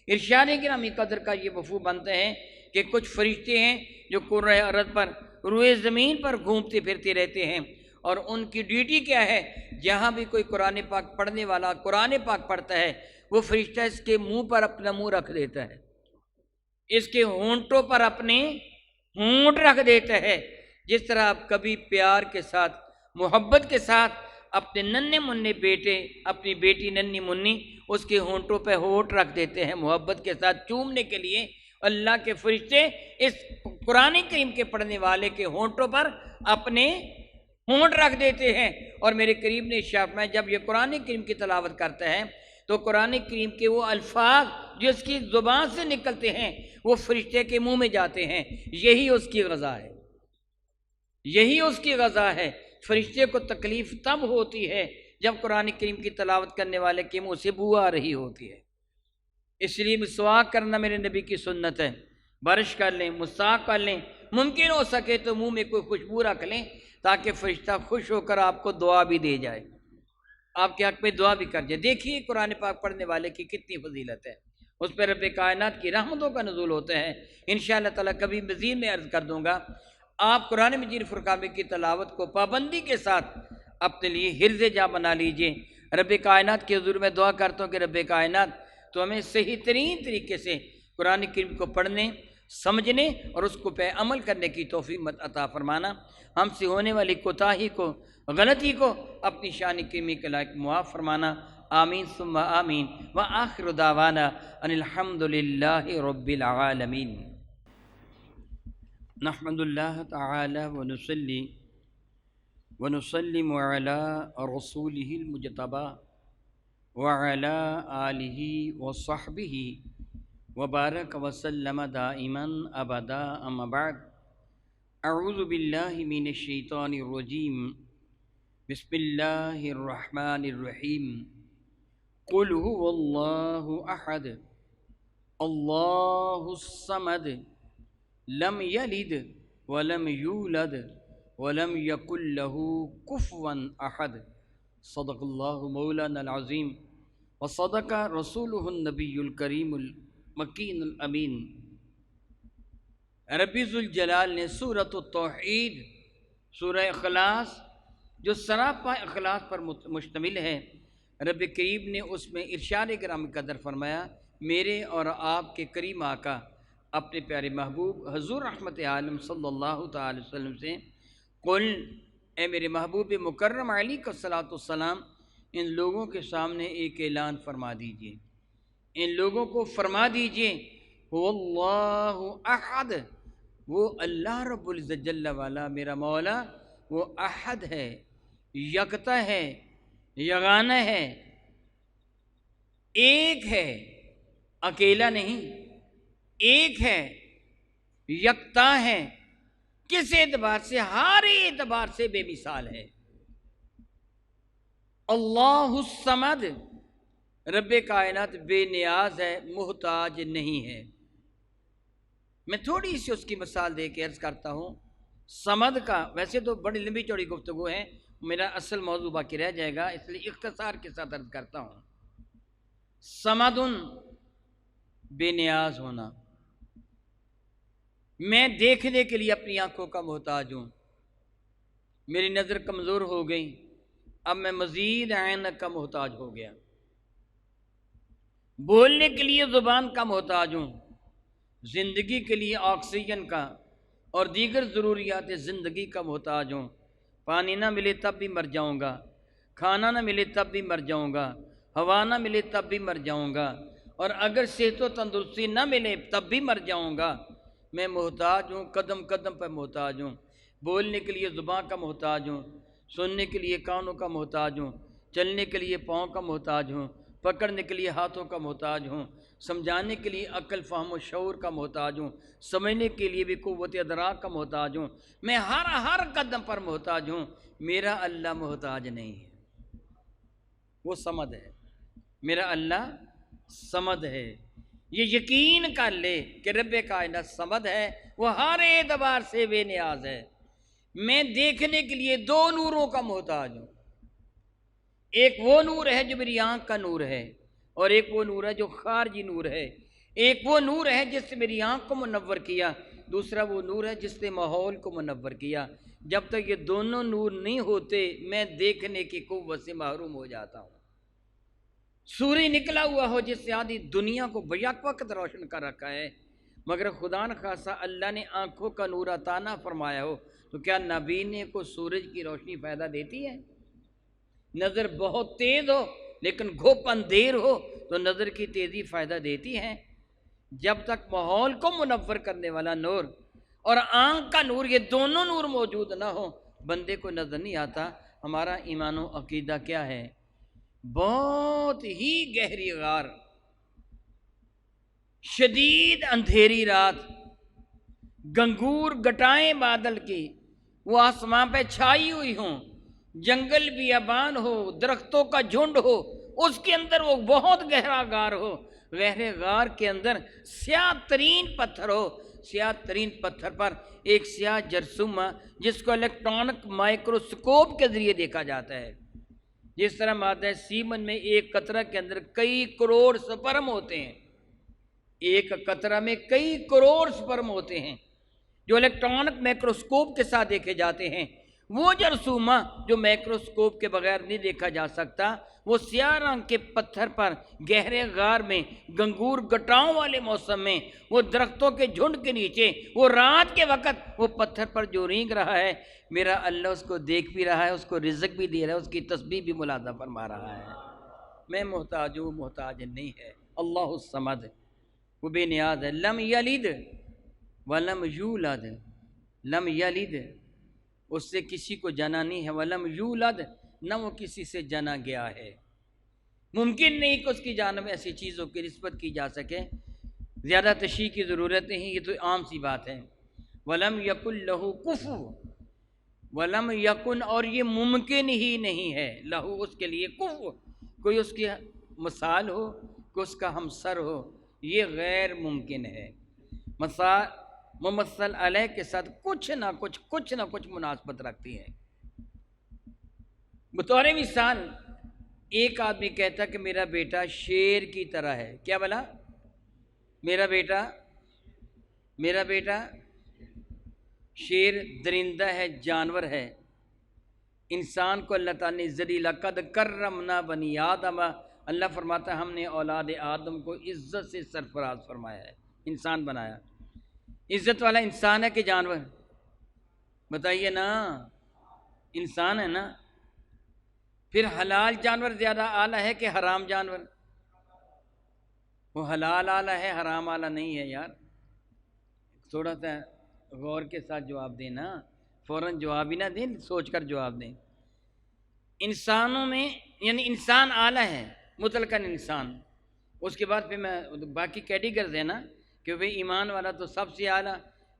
[SPEAKER 1] ارشاد گرامی قدر کا یہ مفہوم بنتا ہے کہ کچھ فرشتے ہیں جو کرۂ ارض پر روئے زمین پر گھومتے پھرتے رہتے ہیں، اور ان کی ڈیوٹی کیا ہے؟ جہاں بھی کوئی قرآن پاک پڑھنے والا قرآن پاک پڑھتا ہے، وہ فرشتہ اس کے منہ پر اپنا منہ رکھ دیتا ہے، اس کے ہونٹوں پر اپنے ہونٹ رکھ دیتا ہے. جس طرح آپ کبھی پیار کے ساتھ محبت کے ساتھ اپنے ننھے مننے بیٹے، اپنی بیٹی ننھی منی، اس کے ہونٹوں پہ ہونٹ رکھ دیتے ہیں محبت کے ساتھ چومنے کے لیے۔ اللہ کے فرشتے اس قرآن کریم کے پڑھنے والے کے ہونٹوں پر اپنے ہونٹ رکھ دیتے ہیں۔ اور میرے قریب نے ارشاد میں جب یہ قرآن کریم کی تلاوت کرتا ہے تو قرآن کریم کے وہ الفاظ جو اس کی زبان سے نکلتے ہیں وہ فرشتے کے منہ میں جاتے ہیں۔ یہی اس کی غذا ہے، یہی اس کی غذا ہے۔ فرشتے کو تکلیف تب ہوتی ہے جب قرآن کریم کی تلاوت کرنے والے کے منہ سے بو آ رہی ہوتی ہے۔ اس لیے مسواک کرنا میرے نبی کی سنت ہے۔ برش کر لیں، مسواک کر لیں، ممکن ہو سکے تو منہ میں کوئی خوشبو رکھ لیں تاکہ فرشتہ خوش ہو کر آپ کو دعا بھی دے جائے، آپ کے حق میں دعا بھی کر جائے۔ دیکھیے قرآن پاک پڑھنے والے کی کتنی فضیلت ہے، اس پہ رب کائنات کی رحمتوں کا نزول ہوتا ہے۔ انشاءاللہ تعالیٰ کبھی مزید میں عرض کر دوں گا۔ آپ قرآن مجید فرقان کی تلاوت کو پابندی کے ساتھ اپنے لیے حرز جا بنا لیجئے۔ رب کائنات کے حضور میں دعا کرتا ہوں کہ رب کائنات تو ہمیں صحیح ترین طریقے سے قرآن کریم کو پڑھنے، سمجھنے اور اس کو پہ عمل کرنے کی توفیق عطا فرمانا، ہم سے ہونے والی کوتاہی کو، غلطی کو اپنی شان کریمی کے لائق معاف فرمانا۔ آمین ثم آمین۔ وآخر دعوانا ان الحمد للہ رب العالمین۔ نحمد اللہ تعالی ونصلی ونسلم علی رسولہ المجتبی وعلی آلہ وصحبہ وبارک وسلم دائما ابدا، اما بعد۔ اعوذ باللہ من الشیطان الرجیم، بسم اللہ الرحمن الرحیم۔ قل هو اللہ احد اللہ الصمد لم یلد ولم یولد ولم یکن لہ کفوا احد۔ صدق اللہ مولانا العظیم وصدق رسولہ النبی الکریم المکین الامین۔ ربی ذوالجلال نے سورۃ التوحید، سورہ اخلاص جو سراپا اخلاص پر مشتمل ہے، رب کریم نے اس میں ارشاد کرام قدر فرمایا، میرے اور آپ کے کریم آقا اپنے پیارے محبوب حضور رحمت عالم صلی اللہ تعالی وسلم سے، قل، اے میرے محبوب مکرم علیہ الصلاۃ والسلام، ان لوگوں کے سامنے ایک اعلان فرما دیجئے، ان لوگوں کو فرما دیجئے، هو اللہ احد، وہ اللہ رب العزت جل والا میرا مولا وہ احد ہے، یکتا ہے، یگانہ ہے، ایک ہے، اکیلا نہیں، ایک ہے، یکتا ہے، کس اعتبار سے؟ ہر اعتبار سے بے مثال ہے۔ اللہ الصمد، رب کائنات بے نیاز ہے، محتاج نہیں ہے۔ میں تھوڑی سی اس کی مثال دے کے عرض کرتا ہوں۔ صمد کا ویسے تو بڑی لمبی چوڑی گفتگو ہے، میرا اصل موضوع باقی رہ جائے گا، اس لیے اختصار کے ساتھ عرض کرتا ہوں۔ صمدن، بے نیاز ہونا۔ میں دیکھنے کے لیے اپنی آنکھوں کا محتاج ہوں، میری نظر کمزور ہو گئی، اب میں مزید عینک کا محتاج ہو گیا۔ بولنے کے لیے زبان کا محتاج ہوں، زندگی کے لیے آکسیجن کا اور دیگر ضروریات زندگی کا محتاج ہوں۔ پانی نہ ملے تب بھی مر جاؤں گا، کھانا نہ ملے تب بھی مر جاؤں گا، ہوا نہ ملے تب بھی مر جاؤں گا، اور اگر صحت و تندرستی نہ ملے تب بھی مر جاؤں گا۔ میں محتاج ہوں، قدم قدم پر محتاج ہوں، بولنے کے لیے زبان کا محتاج ہوں، سننے کے لیے کانوں کا محتاج ہوں، چلنے کے لیے پاؤں کا محتاج ہوں، پکڑنے کے لیے ہاتھوں کا محتاج ہوں، سمجھانے کے لیے عقل، فہم و شعور کا محتاج ہوں، سمجھنے کے لیے بھی قوت ادراک کا محتاج ہوں۔ میں ہر قدم پر محتاج ہوں، میرا اللہ محتاج نہیں ہے، وہ صمد ہے، میرا اللہ صمد ہے۔ یہ یقین کر لے کہ رب کائنات صمد ہے، وہ ہر اعتبار سے بے نیاز ہے۔ میں دیکھنے کے لیے دو نوروں کا محتاج ہوں، ایک وہ نور ہے جو میری آنکھ کا نور ہے، اور ایک وہ نور ہے جو خارجی نور ہے۔ ایک وہ نور ہے جس نے میری آنکھ کو منور کیا، دوسرا وہ نور ہے جس نے ماحول کو منور کیا۔ جب تک یہ دونوں نور نہیں ہوتے میں دیکھنے کی قوت سے محروم ہو جاتا ہوں۔ سورج نکلا ہوا ہو جس نے آدھی دنیا کو بیک وقت روشن کر رکھا ہے، مگر خدا نخواستہ اللہ نے آنکھوں کا نور عطا نہ فرمایا ہو، تو کیا نابینے کو سورج کی روشنی فائدہ دیتی ہے؟ نظر بہت تیز ہو لیکن گھوپ اندھیر ہو تو نظر کی تیزی فائدہ دیتی ہے۔ جب تک ماحول کو منور کرنے والا نور اور آنکھ کا نور، یہ دونوں نور موجود نہ ہو، بندے کو نظر نہیں آتا۔ ہمارا ایمان و عقیدہ کیا ہے؟ بہت ہی گہری غار، شدید اندھیری رات، گنگور گٹائیں بادل کی وہ آسمان پہ چھائی ہوئی ہوں، جنگل بیابان ہو، درختوں کا جھنڈ ہو، اس کے اندر وہ بہت گہرا غار ہو، گہرے غار کے اندر سیاہ ترین پتھر ہو، سیاہ ترین پتھر پر ایک سیاہ جرثومہ جس کو الیکٹرانک مائکروسکوپ کے ذریعے دیکھا جاتا ہے۔ جس طرح مادہ سیمن میں ایک قطرہ کے اندر کئی کروڑ سپرم ہوتے ہیں، ایک قطرہ میں کئی کروڑ سپرم ہوتے ہیں جو الیکٹرانک مائکروسکوپ کے ساتھ دیکھے جاتے ہیں۔ وہ جرثومہ جو مائکروسکوپ کے بغیر نہیں دیکھا جا سکتا، وہ سیاہ رنگ کے پتھر پر گہرے غار میں، گنگور گٹاؤں والے موسم میں، وہ درختوں کے جھنڈ کے نیچے، وہ رات کے وقت وہ پتھر پر جو رینگ رہا ہے، میرا اللہ اس کو دیکھ بھی رہا ہے، اس کو رزق بھی دے رہا ہے، اس کی تسبیح بھی ملاحظہ فرما رہا ہے۔ میں محتاج ہوں، محتاج نہیں ہے۔ اللہ الصمد، وہ بے نیاز ہے۔ لم یلد ولم یولد، لم یلد، اس سے کسی کو جنا نہیں ہے، ولم یولد، نہ وہ کسی سے جنا گیا ہے۔ ممکن نہیں کہ اس کی جانب ایسی چیزوں کی نسبت کی جا سکے، زیادہ تشریح کی ضرورت نہیں، یہ تو عام سی بات ہے۔ ولم یکن لہو کفو، ولم یکن، اور یہ ممکن ہی نہیں ہے، لہو اس کے لیے، کفو کوئی اس کی مثال ہو، کوئی اس کا ہمسر ہو، یہ غیر ممکن ہے۔ ممثل علیہ کے ساتھ کچھ نہ کچھ مناسبت رکھتی ہے۔ بطور مثال ایک آدمی کہتا کہ میرا بیٹا شیر کی طرح ہے، کیا بلا؟ میرا بیٹا شیر درندہ ہے، جانور ہے۔ انسان کو اللہ تعالیٰ نے ذلی لقد کرمنا بنی آدم، اللہ فرماتا ہے ہم نے اولاد آدم کو عزت سے سرفراز فرمایا ہے، انسان بنایا۔ عزت والا انسان ہے کہ جانور؟ بتائیے نا، انسان ہے نا۔ پھر حلال جانور زیادہ اعلیٰ ہے کہ حرام جانور؟ وہ حلال اعلیٰ ہے، حرام اعلیٰ نہیں ہے یار، تھوڑا سا غور کے ساتھ جواب دینا، فوراً جواب ہی نہ دیں، سوچ کر جواب دیں۔ انسانوں میں یعنی انسان اعلیٰ ہے، مطلقاً انسان، اس کے بعد پھر میں باقی کیٹیگریز ہے نا، کہ وہ ایمان والا تو سب سے اعلیٰ،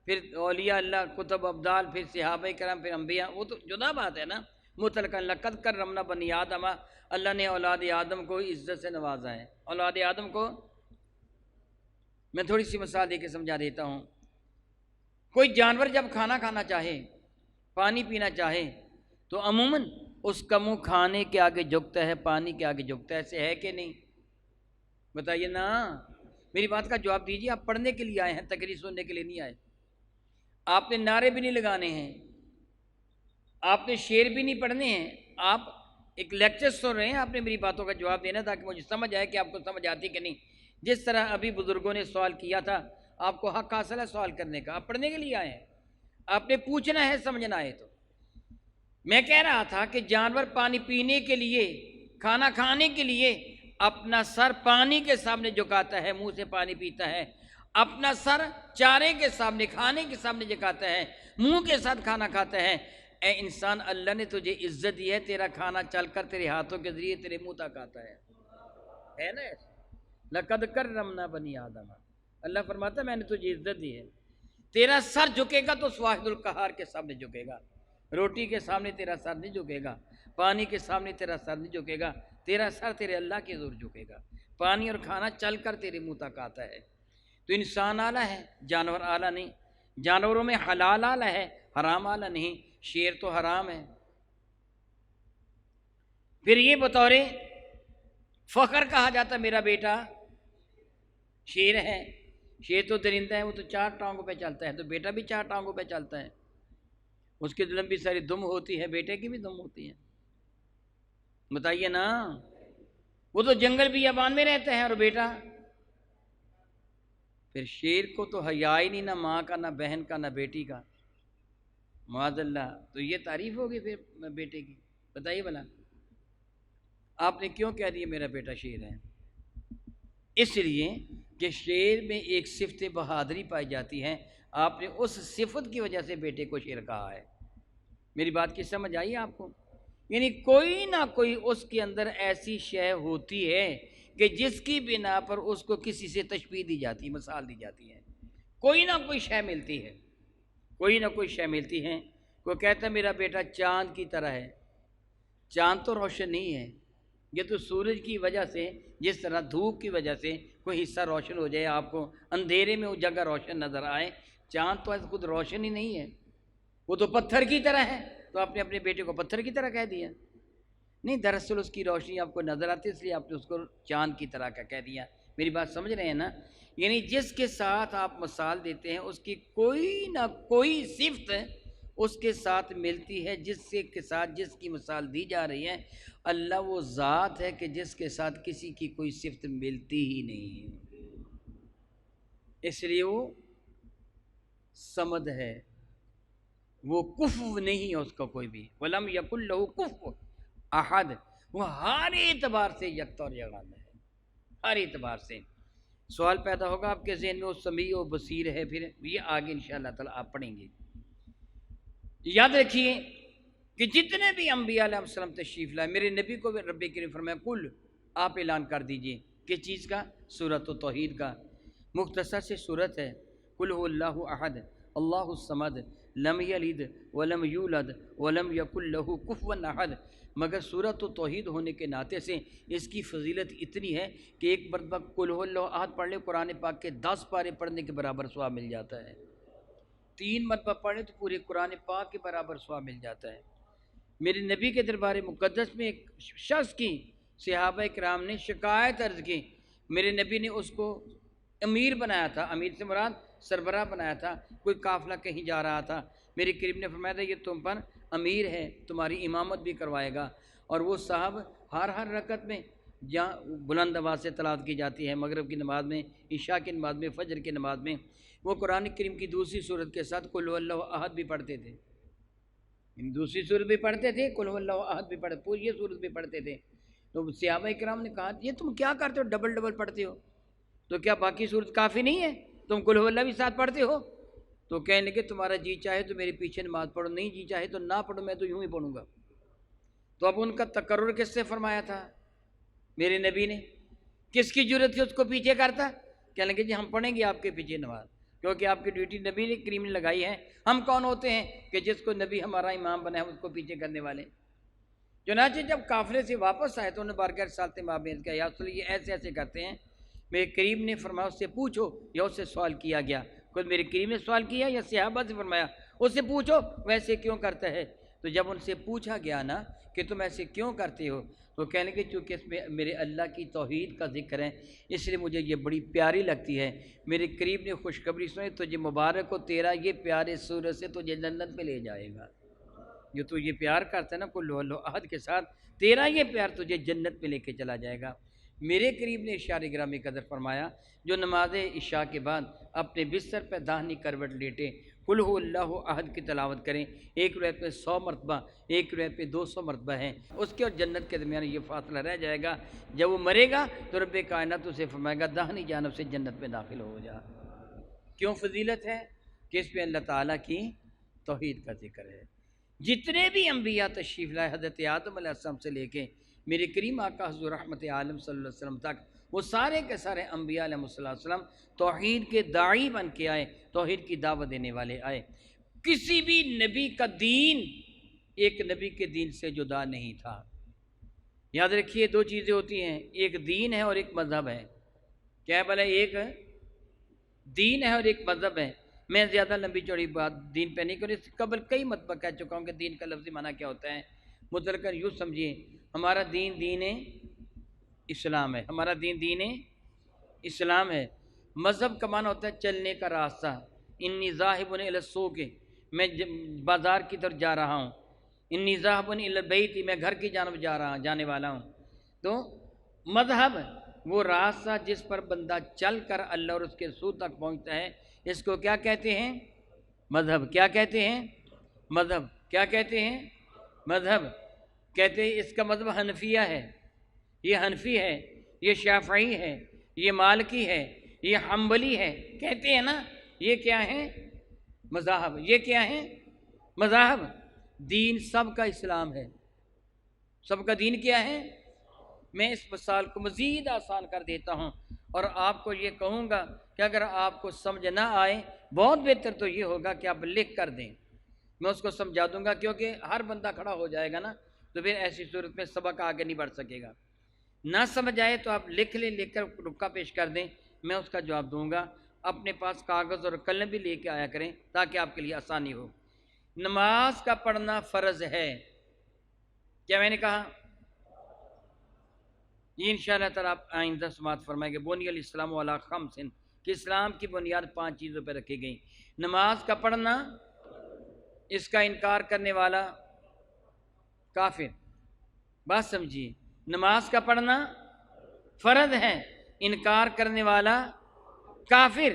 [SPEAKER 1] پھر اولیاء اللہ، کتب ابدال، پھر صحابہ کرام، پھر انبیاء، وہ تو جدا بات ہے نا۔ مطلقاً لقد کرمنا بنی آدم، اللہ نے اولاد آدم کو عزت سے نوازا ہے۔ اولاد آدم کو میں تھوڑی سی مثال دے کے سمجھا دیتا ہوں۔ کوئی جانور جب کھانا کھانا چاہے، پانی پینا چاہے، تو عموماً اس کا منہ کھانے کے آگے جھکتا ہے، پانی کے آگے جھکتا ہے، ایسے ہے کہ نہیں؟ بتائیے نا، میری بات کا جواب دیجیے۔ آپ پڑھنے کے لیے آئے ہیں، تقریر سننے کے لیے نہیں آئے۔ آپ نے نعرے بھی نہیں لگانے ہیں، آپ نے شعر بھی نہیں پڑھنے ہیں، آپ ایک لیکچر سن رہے ہیں، آپ نے میری باتوں کا جواب دینا تاکہ مجھے سمجھ آئے کہ آپ کو سمجھ آتی کہ نہیں۔ جس طرح ابھی بزرگوں نے سوال کیا تھا، آپ کو حق حاصل ہے سوال کرنے کا، آپ پڑھنے کے لیے آئے ہیں، آپ نے پوچھنا ہے، سمجھنا ہے۔ تو میں کہہ رہا تھا کہ جانور پانی پینے کے لیے، کھانا کھانے کے لیے اپنا سر پانی کے سامنے جھکاتا ہے، منہ سے پانی پیتا ہے، اپنا سر چارے کے سامنے، کھانے کے سامنے جھکاتا ہے، منہ کے ساتھ کھانا کھاتا ہے۔ اے انسان، اللہ نے تجھے عزت دی ہے، تیرا کھانا چل کر تیرے ہاتھوں کے ذریعے تیرے منہ تک آتا ہے نا؟ لقد کرمنا بنی آدم، اللہ فرماتا ہے میں نے تجھے عزت دی ہے۔ تیرا سر جھکے گا تو واحد القہار کے سامنے جھکے گا، روٹی کے سامنے تیرا سر نہیں جھکے گا، پانی کے سامنے تیرا سر نہیں جھکے گا، تیرا سر تیرے اللہ کے زور جھکے گا۔ پانی اور کھانا چل کر تیرے منہ تک آتا ہے۔ تو انسان اعلیٰ ہے، جانور اعلیٰ نہیں۔ جانوروں میں حلال اعلیٰ ہے، حرام اعلیٰ نہیں۔ شیر تو حرام ہے۔ پھر یہ بطور فخر کہا جاتا میرا بیٹا شیر ہے۔ شیر تو درندہ ہے، وہ تو 4 ٹانگوں پہ چلتا ہے، تو بیٹا بھی 4 ٹانگوں پہ چلتا ہے، اس کی لمبی ساری دم ہوتی ہے، بیٹے کی بھی دم ہوتی ہے۔ بتائیے نا، وہ تو جنگل بیابان میں رہتا ہے، اور بیٹا پھر شیر کو تو حیا ہی نہیں، نہ ماں کا، نہ بہن کا، نہ بیٹی کا، معاذ اللہ۔ تو یہ تعریف ہوگی پھر بیٹے کی؟ بتائیے بھلا۔ آپ نے کیوں کہہ دیا میرا بیٹا شیر ہے؟ اس لیے کہ شیر میں ایک صفت بہادری پائی جاتی ہے، آپ نے اس صفت کی وجہ سے بیٹے کو شیر کہا ہے۔ میری بات کی سمجھ آئی آپ کو؟ یعنی کوئی نہ کوئی اس کے اندر ایسی شے ہوتی ہے کہ جس کی بنا پر اس کو کسی سے تشبیہ دی جاتی ہے، مثال دی جاتی ہے، کوئی نہ کوئی شے ملتی ہے، کوئی نہ کوئی شے ملتی ہے۔ کوئی کہتا ہے میرا بیٹا چاند کی طرح ہے، چاند تو روشن نہیں ہے، یہ تو سورج کی وجہ سے، جس طرح دھوپ کی وجہ سے کوئی حصہ روشن ہو جائے، آپ کو اندھیرے میں وہ جگہ روشن نظر آئے، چاند تو ایسا خود روشن ہی نہیں ہے، وہ تو پتھر کی طرح ہے۔ تو آپ نے اپنے بیٹے کو پتھر کی طرح کہہ دیا؟ نہیں، دراصل اس کی روشنی آپ کو نظر آتی ہے، اس لیے آپ نے اس کو چاند کی طرح کا کہہ دیا۔ میری بات سمجھ رہے ہیں نا؟ یعنی جس کے ساتھ آپ مثال دیتے ہیں اس کی کوئی نہ کوئی صفت اس کے ساتھ ملتی ہے، جس کے ساتھ جس کی مثال دی جا رہی ہے۔ اللہ وہ ذات ہے کہ جس کے ساتھ کسی کی کوئی صفت ملتی ہی نہیں ہے، اس لیے وہ صمد ہے، وہ کفو نہیں ہے اس کا کوئی بھی، وَلَمْ يَكُنْ لَهُ كُفُوًا احد، وہ ہر اعتبار سے یکتا اور یگانہ ہے، ہر اعتبار سے۔ سوال پیدا ہوگا آپ کے ذہن میں، وہ سمیع و بصیر ہے، پھر یہ آگے انشاءاللہ تعالیٰ آپ پڑھیں گے۔ یاد رکھیے کہ جتنے بھی انبیاء علیہ السلام تشریف لائے، میرے نبی کو بھی رب کریم فرمایا کل، آپ اعلان کر دیجئے کس چیز کا؟ سورۃ التوحید کا۔ مختصر سے سورت ہے، قل هو اللہ احد اللہ الصمد لم یلد ولم یولد ولم یکن له کفوا احد، مگر سورۃ التوحید ہونے کے ناطے سے اس کی فضیلت اتنی ہے کہ ایک مرتبہ قل هو اللہ احد پڑھ لے، قرآن پاک کے 10 پارے پڑھنے کے برابر ثواب مل جاتا ہے، 3 مرتبہ پڑھیں تو پورے قرآن پاک کے برابر ثواب مل جاتا ہے۔ میرے نبی کے دربار مقدس میں ایک شخص کی صحابہ کرام نے شکایت عرض کی، میرے نبی نے اس کو امیر بنایا تھا، امیر سے مراد سربراہ بنایا تھا، کوئی قافلہ کہیں جا رہا تھا، میرے کریم نے فرمایا تھا یہ تم پر امیر ہے، تمہاری امامت بھی کروائے گا، اور وہ صاحب ہر رکعت میں جہاں بلند آواز سے تلاوت کی جاتی ہے، مغرب کی نماز میں، عشاء کی نماز میں، فجر کی نماز میں، وہ قرآن کریم کی دوسری سورت کے ساتھ قل هو اللہ احد بھی پڑھتے تھے، دوسری سورت بھی پڑھتے تھے، قل هو اللہ احد بھی پڑھتے، پوری یہ سورت بھی پڑھتے تھے۔ تو صحابہ کرام نے کہا یہ تم کیا کرتے ہو، ڈبل ڈبل پڑھتے ہو، تو کیا باقی سورت کافی نہیں ہے، تم قل هو اللہ بھی ساتھ پڑھتے ہو؟ تو کہنے لگے تمہارا جی چاہے تو میرے پیچھے نماز پڑھو، نہیں جی چاہے تو نہ پڑھو، میں تو یوں ہی پڑھوں گا۔ تو اب ان کا تقرر کس سے فرمایا تھا؟ میرے نبی نے۔ کس کی جرت ہے اس کو پیچھے کرتا؟ کہنے لگے جی ہم پڑھیں گے آپ کے پیچھے نماز، کیونکہ آپ کی ڈیوٹی نبی نے کریم نے لگائی ہے، ہم کون ہوتے ہیں کہ جس کو نبی ہمارا امام بنا ہے اس کو پیچھے کرنے والے۔ چنانچہ جب قافلے سے واپس آئے تو انہوں نے بارگاہ رسالت مابین کہا یا رسول اللہ یہ ایسے ایسے کرتے ہیں، میرے کریم نے فرمایا اس سے پوچھو، یا اس سے سوال کیا گیا، خود میرے کریم نے سوال کیا یا صحابہ سے فرمایا اس سے پوچھو ویسے کیوں کرتا ہے؟ تو جب ان سے پوچھا گیا نا کہ تم ایسے کیوں کرتے ہو، تو کہنے لگے چونکہ اس میں میرے اللہ کی توحید کا ذکر ہے اس لیے مجھے یہ بڑی پیاری لگتی ہے، میرے قریب نے خوشخبری سنی تجھے مبارک ہو، تیرا یہ پیارے سورت سے تجھے جنت میں لے جائے گا، جو تو یہ پیار کرتا ہے نا قل هو اللہ احد کے ساتھ، تیرا یہ پیار تجھے جنت میں لے کے چلا جائے گا۔ میرے قریب نے اشار گرامی قدر فرمایا جو نماز عشاء کے بعد اپنے بستر پہ داہنی کروٹ لیٹے قل هو اللہ احد کی تلاوت کریں، ایک روایت میں 100 مرتبہ، ایک روایت میں 200 مرتبہ ہیں، اس کے اور جنت کے درمیان یہ فاصلہ رہ جائے گا، جب وہ مرے گا تو رب کائنات اسے فرمائے گا داہنی جانب سے جنت میں داخل ہو جا۔ کیوں فضیلت ہے؟ کہ اس میں اللہ تعالیٰ کی توحید کا ذکر ہے۔ جتنے بھی انبیاء تشریف لائے حضرت آدم علیہ السلام سے لے کے میرے کریم آقا حضور رحمت عالم صلی اللہ علیہ وسلم تک، وہ سارے کے سارے انبیاء علیہ السلام توحید کے داعی بن کے آئے، توحید کی دعوت دینے والے آئے۔ کسی بھی نبی کا دین ایک نبی کے دین سے جدا نہیں تھا۔ یاد رکھیے دو چیزیں ہوتی ہیں، ایک دین ہے اور ایک مذہب ہے۔ کیا ہے بھلا؟ ایک دین ہے اور ایک مذہب ہے۔ میں زیادہ لمبی چوڑی بات دین پہ نہیں کروں، اس قبل کئی مرتبہ کہہ چکا ہوں کہ دین کا لفظی معنی کیا ہوتا ہے۔ مطلقاً یوں سمجھیے ہمارا دین دین اسلام ہے، ہمارا دین دین اسلام ہے۔ مذہب کا معنی ہوتا ہے چلنے کا راستہ، انی ذاہب الی السوق، میں بازار کی طرف جا رہا ہوں، انی ذاہب الی البیت، میں گھر کی جانب جانے والا ہوں۔ تو مذہب وہ راستہ جس پر بندہ چل کر اللہ اور اس کے سود تک پہنچتا ہے، اس کو کیا کہتے ہیں؟ مذہب۔ کیا کہتے ہیں؟ مذہب۔ کیا کہتے ہیں؟ مذہب۔ کہتے ہیں اس کا مذہب حنفیہ ہے، یہ حنفی ہے، یہ شافعی ہے، یہ مالکی ہے، یہ حنبلی ہے، کہتے ہیں نا یہ کیا ہے؟ مذاہب۔ یہ کیا ہے؟ مذاہب۔ دین سب کا اسلام ہے۔ سب کا دین کیا ہے؟ میں اس مثال کو مزید آسان کر دیتا ہوں اور آپ کو یہ کہوں گا کہ اگر آپ کو سمجھ نہ آئے، بہت بہتر تو یہ ہوگا کہ آپ لکھ کر دیں، میں اس کو سمجھا دوں گا، کیونکہ ہر بندہ کھڑا ہو جائے گا نا تو پھر ایسی صورت میں سبق آگے نہیں بڑھ سکے گا۔ نہ سمجھ آئے تو آپ لکھ لیں، لکھ کر رکا پیش کر دیں، میں اس کا جواب دوں گا۔ اپنے پاس کاغذ اور قلم بھی لے کے آیا کریں تاکہ آپ کے لیے آسانی ہو۔ نماز کا پڑھنا فرض ہے، کیا میں نے کہا؟ یہ انشاءاللہ تعالیٰ آپ آئندہ سماعت فرمائیں گے۔ بنی الاسلام علی خمس، کہ اسلام کی بنیاد 5 چیزوں پہ رکھی گئی۔ نماز کا پڑھنا، اس کا انکار کرنے والا کافر۔ بات سمجھیے، نماز کا پڑھنا فرض ہے، انکار کرنے والا کافر۔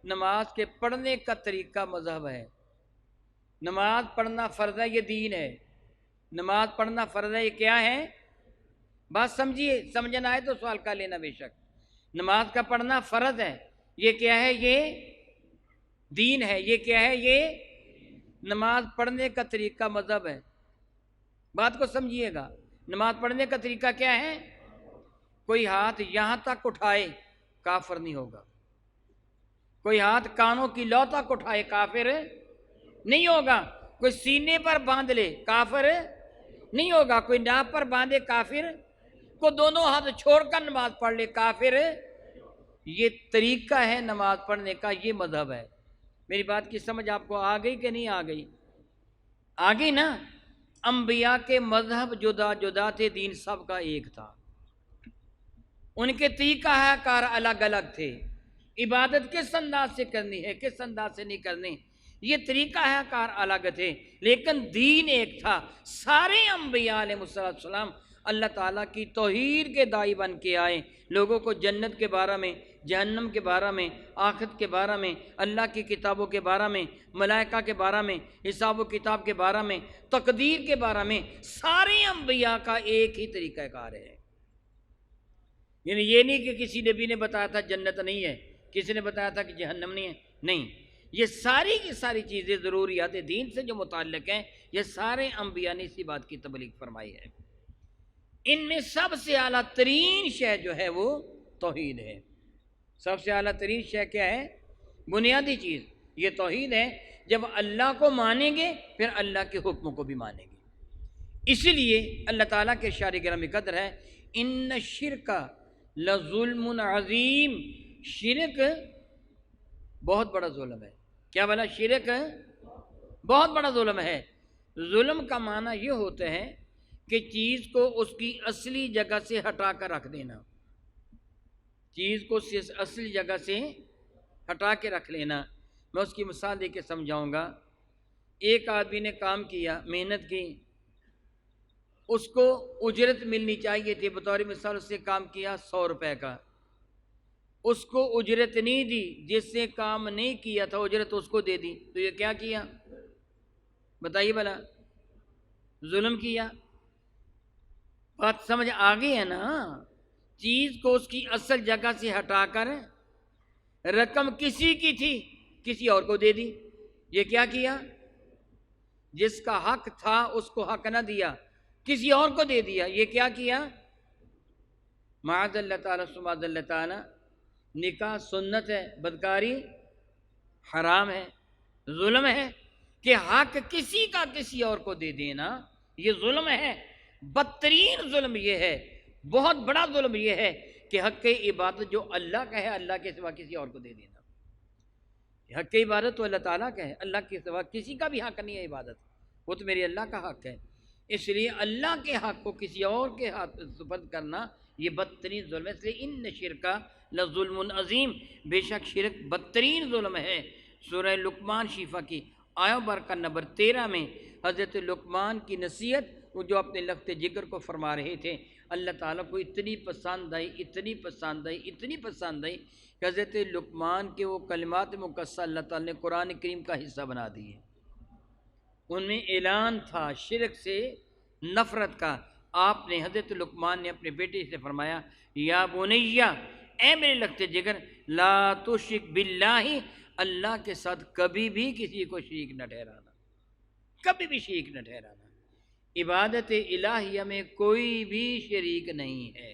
[SPEAKER 1] نماز کے پڑھنے کا طریقہ مذہب ہے۔ نماز پڑھنا فرض ہے، یہ دین ہے۔ نماز پڑھنا فرض ہے، یہ کیا ہے؟ بات سمجھیے، سمجھنا آئے تو سوال کا لینا بے شک۔ نماز کا پڑھنا فرض ہے، یہ کیا ہے؟ یہ دین ہے۔ یہ کیا ہے؟ یہ نماز پڑھنے کا طریقہ مذہب ہے۔ بات کو سمجھیے گا، نماز پڑھنے کا طریقہ کیا ہے؟ کوئی ہاتھ یہاں تک اٹھائے کافر نہیں ہوگا، کوئی ہاتھ کانوں کی لو تک اٹھائے کافر نہیں ہوگا، کوئی سینے پر باندھ لے کافر نہیں ہوگا، کوئی ناپ پر باندھے کافر، کو دونوں ہاتھ چھوڑ کر نماز پڑھ لے کافر۔ یہ طریقہ ہے نماز پڑھنے کا، یہ مذہب ہے۔ میری بات کی سمجھ آپ کو آ گئی کہ نہیں آ گئی؟ آ گئی نا؟ انبیاء کے مذہب جدا جدا تھے، دین سب کا ایک تھا۔ ان کے طریقہ کار الگ الگ تھے۔ عبادت کس انداز سے کرنی ہے، کس انداز سے نہیں کرنی، یہ طریقہ کار الگ تھے، لیکن دین ایک تھا۔ سارے انبیاء علیہ السلام اللہ تعالیٰ کی توحید کے داعی بن کے آئے، لوگوں کو جنت کے بارے میں، جہنم کے بارے میں، آخرت کے بارے میں، اللہ کی کتابوں کے بارے میں، ملائکہ کے بارے میں، حساب و کتاب کے بارے میں، تقدیر کے بارے میں، سارے انبیاء کا ایک ہی طریقہ کار ہے۔ یعنی یہ نہیں کہ کسی نبی نے بتایا تھا جنت نہیں ہے، کسی نے بتایا تھا کہ جہنم نہیں ہے، نہیں، یہ ساری کی ساری چیزیں ضروریات دین سے جو متعلق ہیں، یہ سارے انبیاء نے اسی بات کی تبلیغ فرمائی ہے۔ ان میں سب سے اعلیٰ ترین شے جو ہے وہ توحید ہے۔ سب سے اعلیٰ ترین شے کیا ہے؟ بنیادی چیز یہ توحید ہے۔ جب اللہ کو مانیں گے پھر اللہ کے حکموں کو بھی مانیں گے۔ اسی لیے اللہ تعالیٰ کے ارشاد گرامی قدر ہے، ان الشرک لظلم عظیم، شرک بہت بڑا ظلم ہے۔ کیا بولا؟ شرک بہت بڑا ظلم ہے۔ ظلم کا معنی یہ ہوتا ہے کہ چیز کو اس کی اصلی جگہ سے ہٹا کر رکھ دینا، چیز کو اصلی جگہ سے ہٹا کے رکھ لینا۔ میں اس کی مثال دے کے سمجھاؤں گا۔ ایک آدمی نے کام کیا، محنت کی، اس کو اجرت ملنی چاہیے تھی، بطور مثال اس نے کام کیا 100 روپے کا، اس کو اجرت نہیں دی، جس نے کام نہیں کیا تھا اجرت اس کو دے دی، تو یہ کیا کیا؟ بتائیے بھلا، ظلم کیا۔ بات سمجھ آ گئی ہے نا؟ چیز کو اس کی اصل جگہ سے ہٹا کر، رقم کسی کی تھی کسی اور کو دے دی، یہ کیا کیا؟ جس کا حق تھا اس کو حق نہ دیا، کسی اور کو دے دیا، یہ کیا کیا؟ معاذ اللہ تعالیٰ سبحان اللہ تعالیٰ، نکاح سنت ہے، بدکاری حرام ہے، ظلم ہے کہ حق کسی کا کسی اور کو دے دینا، یہ ظلم ہے۔ بدترین ظلم یہ ہے، بہت بڑا ظلم یہ ہے کہ حق عبادت جو اللہ کا ہے اللہ کے سوا کسی اور کو دے دینا۔ حق عبادت تو اللہ تعالیٰ کا ہے، اللہ کے سوا کسی کا بھی حق نہیں ہے عبادت، وہ تو میری اللہ کا حق ہے۔ اس لیے اللہ کے حق کو کسی اور کے ہاتھ سپرد کرنا یہ بدترین ظلم ہے۔ اس لیے ان شرک لظلم عظیم، بے شک شرک بدترین ظلم ہے۔ سورہ لقمان شیفہ کی آیت برکہ نمبر 13 میں حضرت لقمان کی نصیحت، وہ جو اپنے لخت جگر کو فرما رہے تھے، اللہ تعالیٰ کو اتنی پسند آئی، اتنی پسند آئی، اتنی پسند آئی کہ حضرت لقمان کے وہ کلمات مقدسہ اللہ تعالیٰ نے قرآن کریم کا حصہ بنا دیے۔ ان میں اعلان تھا شرک سے نفرت کا، آپ نے حضرت لقمان نے اپنے بیٹے سے فرمایا یا بنیا، اے میرے لگتے جگر، لا تشرک باللہ، اللہ کے ساتھ کبھی بھی کسی کو شریک نہ ٹھہرانا، کبھی بھی شریک نہ ٹھہرانا۔ عبادت الہیہ میں کوئی بھی شریک نہیں ہے،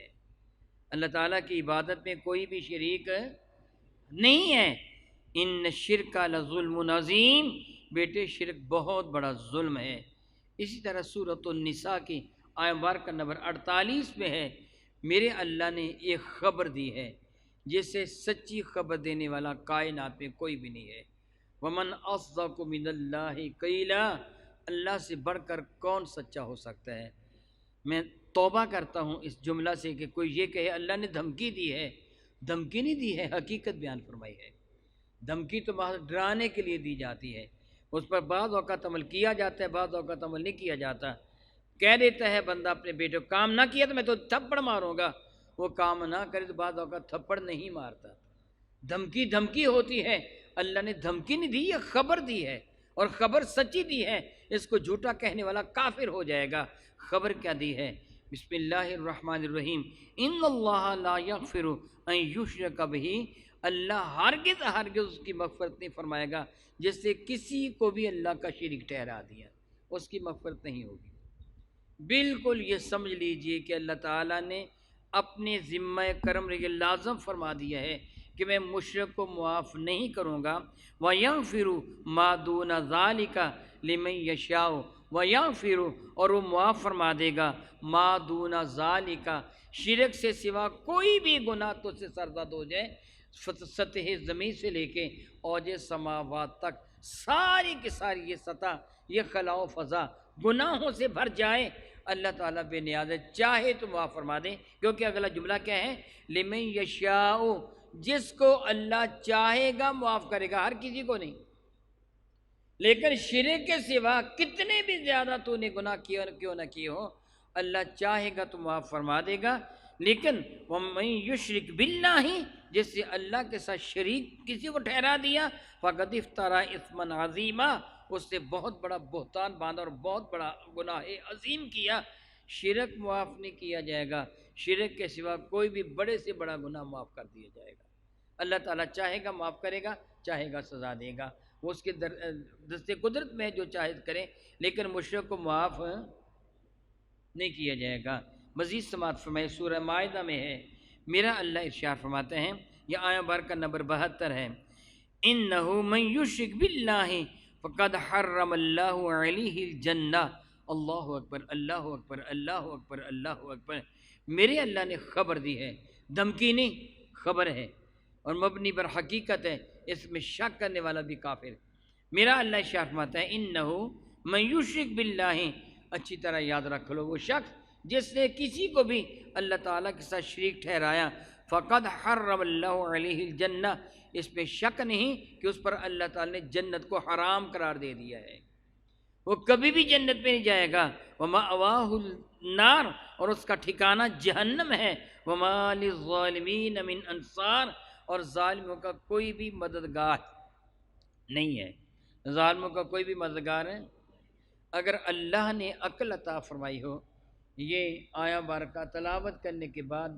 [SPEAKER 1] اللہ تعالیٰ کی عبادت میں کوئی بھی شریک نہیں ہے۔ ان شرک لظلم عظیم، بیٹے شرک بہت بڑا ظلم ہے۔ اسی طرح سورۃ النساء کی آیت مبارکہ نمبر 48 میں ہے، میرے اللہ نے ایک خبر دی ہے جس سے سچی خبر دینے والا کائنات میں کوئی بھی نہیں ہے۔ ومن اصدق من اللہ قیلا، اللہ سے بڑھ کر کون سچا ہو سکتا ہے۔ میں توبہ کرتا ہوں اس جملہ سے کہ کوئی یہ کہے اللہ نے دھمکی دی ہے، دھمکی نہیں دی ہے، حقیقت بیان فرمائی ہے۔ دھمکی تو محض ڈرانے کے لیے دی جاتی ہے، اس پر بعض اوقات عمل کیا جاتا ہے، بعض اوقات عمل نہیں کیا جاتا۔ کہہ دیتا ہے بندہ اپنے بیٹے کو کام نہ کیا تو میں تو تھپڑ ماروں گا، وہ کام نہ کرے تو بعض اوقات تھپڑ نہیں مارتا۔ دھمکی دھمکی ہوتی ہے، اللہ نے دھمکی نہیں دی، یہ خبر دی ہے، اور خبر سچی دی ہے، اس کو جھوٹا کہنے والا کافر ہو جائے گا۔ خبر کیا دی ہے؟ بسم اللہ الرحمن الرحیم، ان اللہ لا یغفر ان یشرک بہ، اللہ ہرگز ہرگز اس کی مغفرت نہیں فرمائے گا جس سے کسی کو بھی اللہ کا شریک ٹھہرا دیا، اس کی مغفرت نہیں ہوگی۔ بالکل یہ سمجھ لیجئے کہ اللہ تعالیٰ نے اپنے ذمہ کرم یہ لازم فرما دیا ہے کہ میں مشرک کو معاف نہیں کروں گا۔ وَيَغْفِرُ مَا دُونَ ذَلِكَ لِمَن يَشَاءُ، وَيَغْفِرُ، اور وہ معاف فرما دے گا، مَا دُونَ ذَلِكَ، شرک سے سوا کوئی بھی گناہ تو سے سرزد ہو جائے، سطح زمین سے لے کے اوج سماوات تک، ساری کی ساری یہ سطح، یہ خلا و فضا گناہوں سے بھر جائے، اللہ تعالیٰ بے نیاز ہے، چاہے تو معاف فرما دیں، کیونکہ اگلا جملہ کیا ہے؟ لمن یشاء، جس کو اللہ چاہے گا معاف کرے گا، ہر کسی کو نہیں۔ لیکن شرک کے سوا کتنے بھی زیادہ تو نے گناہ کیوں نہ کیے ہو، اللہ چاہے گا تو معاف فرما دے گا۔ لیکن وَمَن یشرک باللہ، جس سے اللہ کے ساتھ شریک کسی کو ٹھہرا دیا، فقد افترا اثما عظیما، اس سے بہت بڑا بہتان باندھا اور بہت بڑا گناہ عظیم کیا۔ شرک معاف نہیں کیا جائے گا، شرک کے سوا کوئی بھی بڑے سے بڑا گناہ معاف کر دیا جائے گا۔ اللہ تعالیٰ چاہے گا معاف کرے گا، چاہے گا سزا دے گا، وہ اس کے دست قدرت میں جو چاہے کرے، لیکن مشرک کو معاف نہیں کیا جائے گا۔ مزید سماعت فرمائے، سورہ مائدہ میں ہے، میرا اللہ ارشاد فرماتے ہیں، یہ آیت مبارکہ نمبر 72 ہے، انہ من یشرک باللہ فقد حرم اللہ علیہ الجنہ۔ اللہ اکبر، اللہ اکبر، اللہ اکبر، اللہ اکبر۔ میرے اللہ نے خبر دی ہے، دھمکی نہیں، خبر ہے، اور مبنی پر حقیقت ہے، اس میں شک کرنے والا بھی کافر۔ میرا اللہ ارشاد فرماتا ہے، انہ من یشرک باللہ، اچھی طرح یاد رکھ لو، وہ شخص جس نے کسی کو بھی اللہ تعالیٰ کے ساتھ شریک ٹھہرایا، فقد حرم اللہ علیہ الجنہ، اس میں شک نہیں کہ اس پر اللہ تعالیٰ نے جنت کو حرام قرار دے دیا ہے، وہ کبھی بھی جنت میں نہیں جائے گا۔ وَمَأْوَاهُ النَّارُ، اور اس کا ٹھکانہ جہنم ہے۔ وَمَا لِلظَّالِمِينَ مِنْ أَنصَارٍ، اور ظالموں کا کوئی بھی مددگار نہیں ہے، ظالموں کا کوئی بھی مددگار ہے۔ اگر اللہ نے عقل عطا فرمائی ہو، یہ آیا بارکہ تلاوت کرنے کے بعد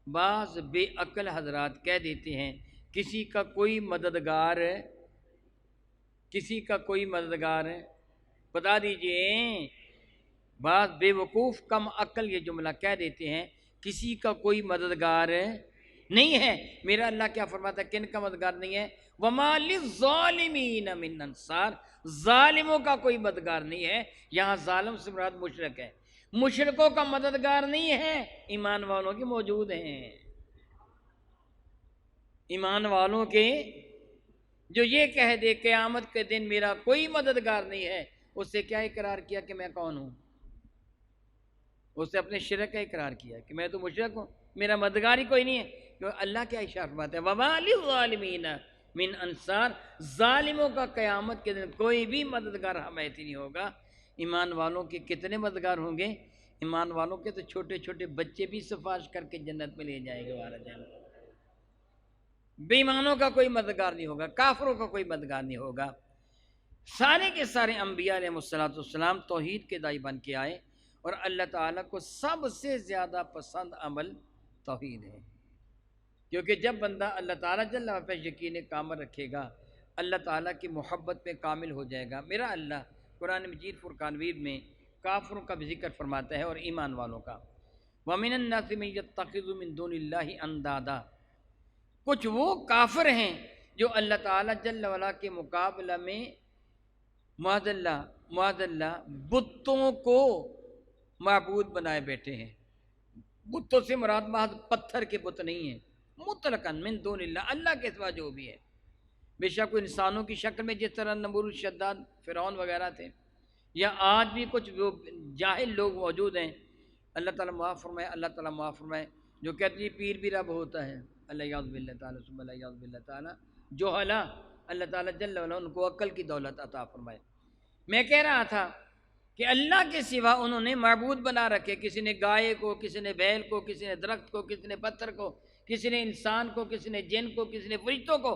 [SPEAKER 1] بعض بے عقل حضرات کہہ دیتے ہیں کسی کا کوئی مددگار ہے، کسی کا کوئی مددگار ہے، بتا دیجئے۔ بعض بے وقوف کم عقل یہ جملہ کہہ دیتے ہیں کسی کا کوئی مددگار نہیں ہے۔ میرا اللہ کیا فرماتا ہے کن کا مددگار نہیں ہے؟ وَمَا لِلظَّالِمِينَ مِنْ أَنصَارٍ، ظالموں کا کوئی مددگار نہیں ہے۔ یہاں ظالم سے مراد مشرک ہے، مشرکوں کا مددگار نہیں ہے، ایمان والوں کے موجود ہیں، ایمان والوں کے جو یہ کہہ دے قیامت کے دن میرا کوئی مددگار نہیں ہے، اس سے کیا اقرار کیا کہ میں کون ہوں؟ اس نے اپنے شرک کا اقرار کیا کہ میں تو مشرک ہوں، میرا مددگار ہی کوئی نہیں ہے۔ تو اللہ کیا ارشاد فرماتا ہے، وَمَا لِلظَّالِمِينَ مِنْ أَنصَارٍ، ظالموں کا قیامت کے دن کوئی بھی مددگار حمایتی نہیں ہوگا۔ ایمان والوں کے کتنے مددگار ہوں گے؟ ایمان والوں کے تو چھوٹے چھوٹے بچے بھی سفارش کر کے جنت میں لے جائیں گے والدین۔ بے ایمانوں کا کوئی مددگار نہیں ہوگا، کافروں کا کوئی مددگار نہیں ہوگا۔ سارے کے سارے انبیاء علیہ الصلوۃ والسلام توحید کے داعی بن کے آئے، اور اللہ تعالیٰ کو سب سے زیادہ پسند عمل توحید ہے، کیونکہ جب بندہ اللہ تعالیٰ جل وعلا پہ یقین کامل رکھے گا اللہ تعالیٰ کی محبت میں کامل ہو جائے گا۔ میرا اللہ قرآن مجید فرقان میں کافروں کا بھی ذکر فرماتا ہے اور ایمان والوں کا، وَمِنَ النَّاسِ مَن يَتَّخِذُ مِن دُونِ اللَّهِ أَندَادًا، کچھ وہ کافر ہیں جو اللہ تعالیٰ جل وعلا کے مقابلہ میں معاذ اللہ بتوں کو معبود بنائے بیٹھے ہیں۔ بتوں سے مراد محض پتھر کے بت نہیں ہیں، مطلقاً من دون اللہ، اللہ کے سوا جو بھی ہے، بے شک وہ انسانوں کی شکل میں جس طرح نمرود، شداد، فرعون وغیرہ تھے، یا آج بھی کچھ جاہل لوگ موجود ہیں، اللہ تعالیٰ معاف فرمائے، اللہ تعالیٰ معاف فرمائے، جو کہتے ہیں پیر بھی رب ہوتا ہے، اللہ یعوذ باللہ تعالیٰ ثم اللہ یعوذ باللہ تعالیٰ، جو حلا اللہ تعالیٰ جل وعلا ان کو عقل کی دولت عطا فرمائے۔ میں کہہ رہا تھا کہ اللہ کے سوا انہوں نے معبود بنا رکھے، کسی نے گائے کو، کسی نے بیل کو، کسی نے درخت کو، کسی نے پتھر کو، کسی نے انسان کو، کسی نے جن کو، کسی نے فرشتوں کو،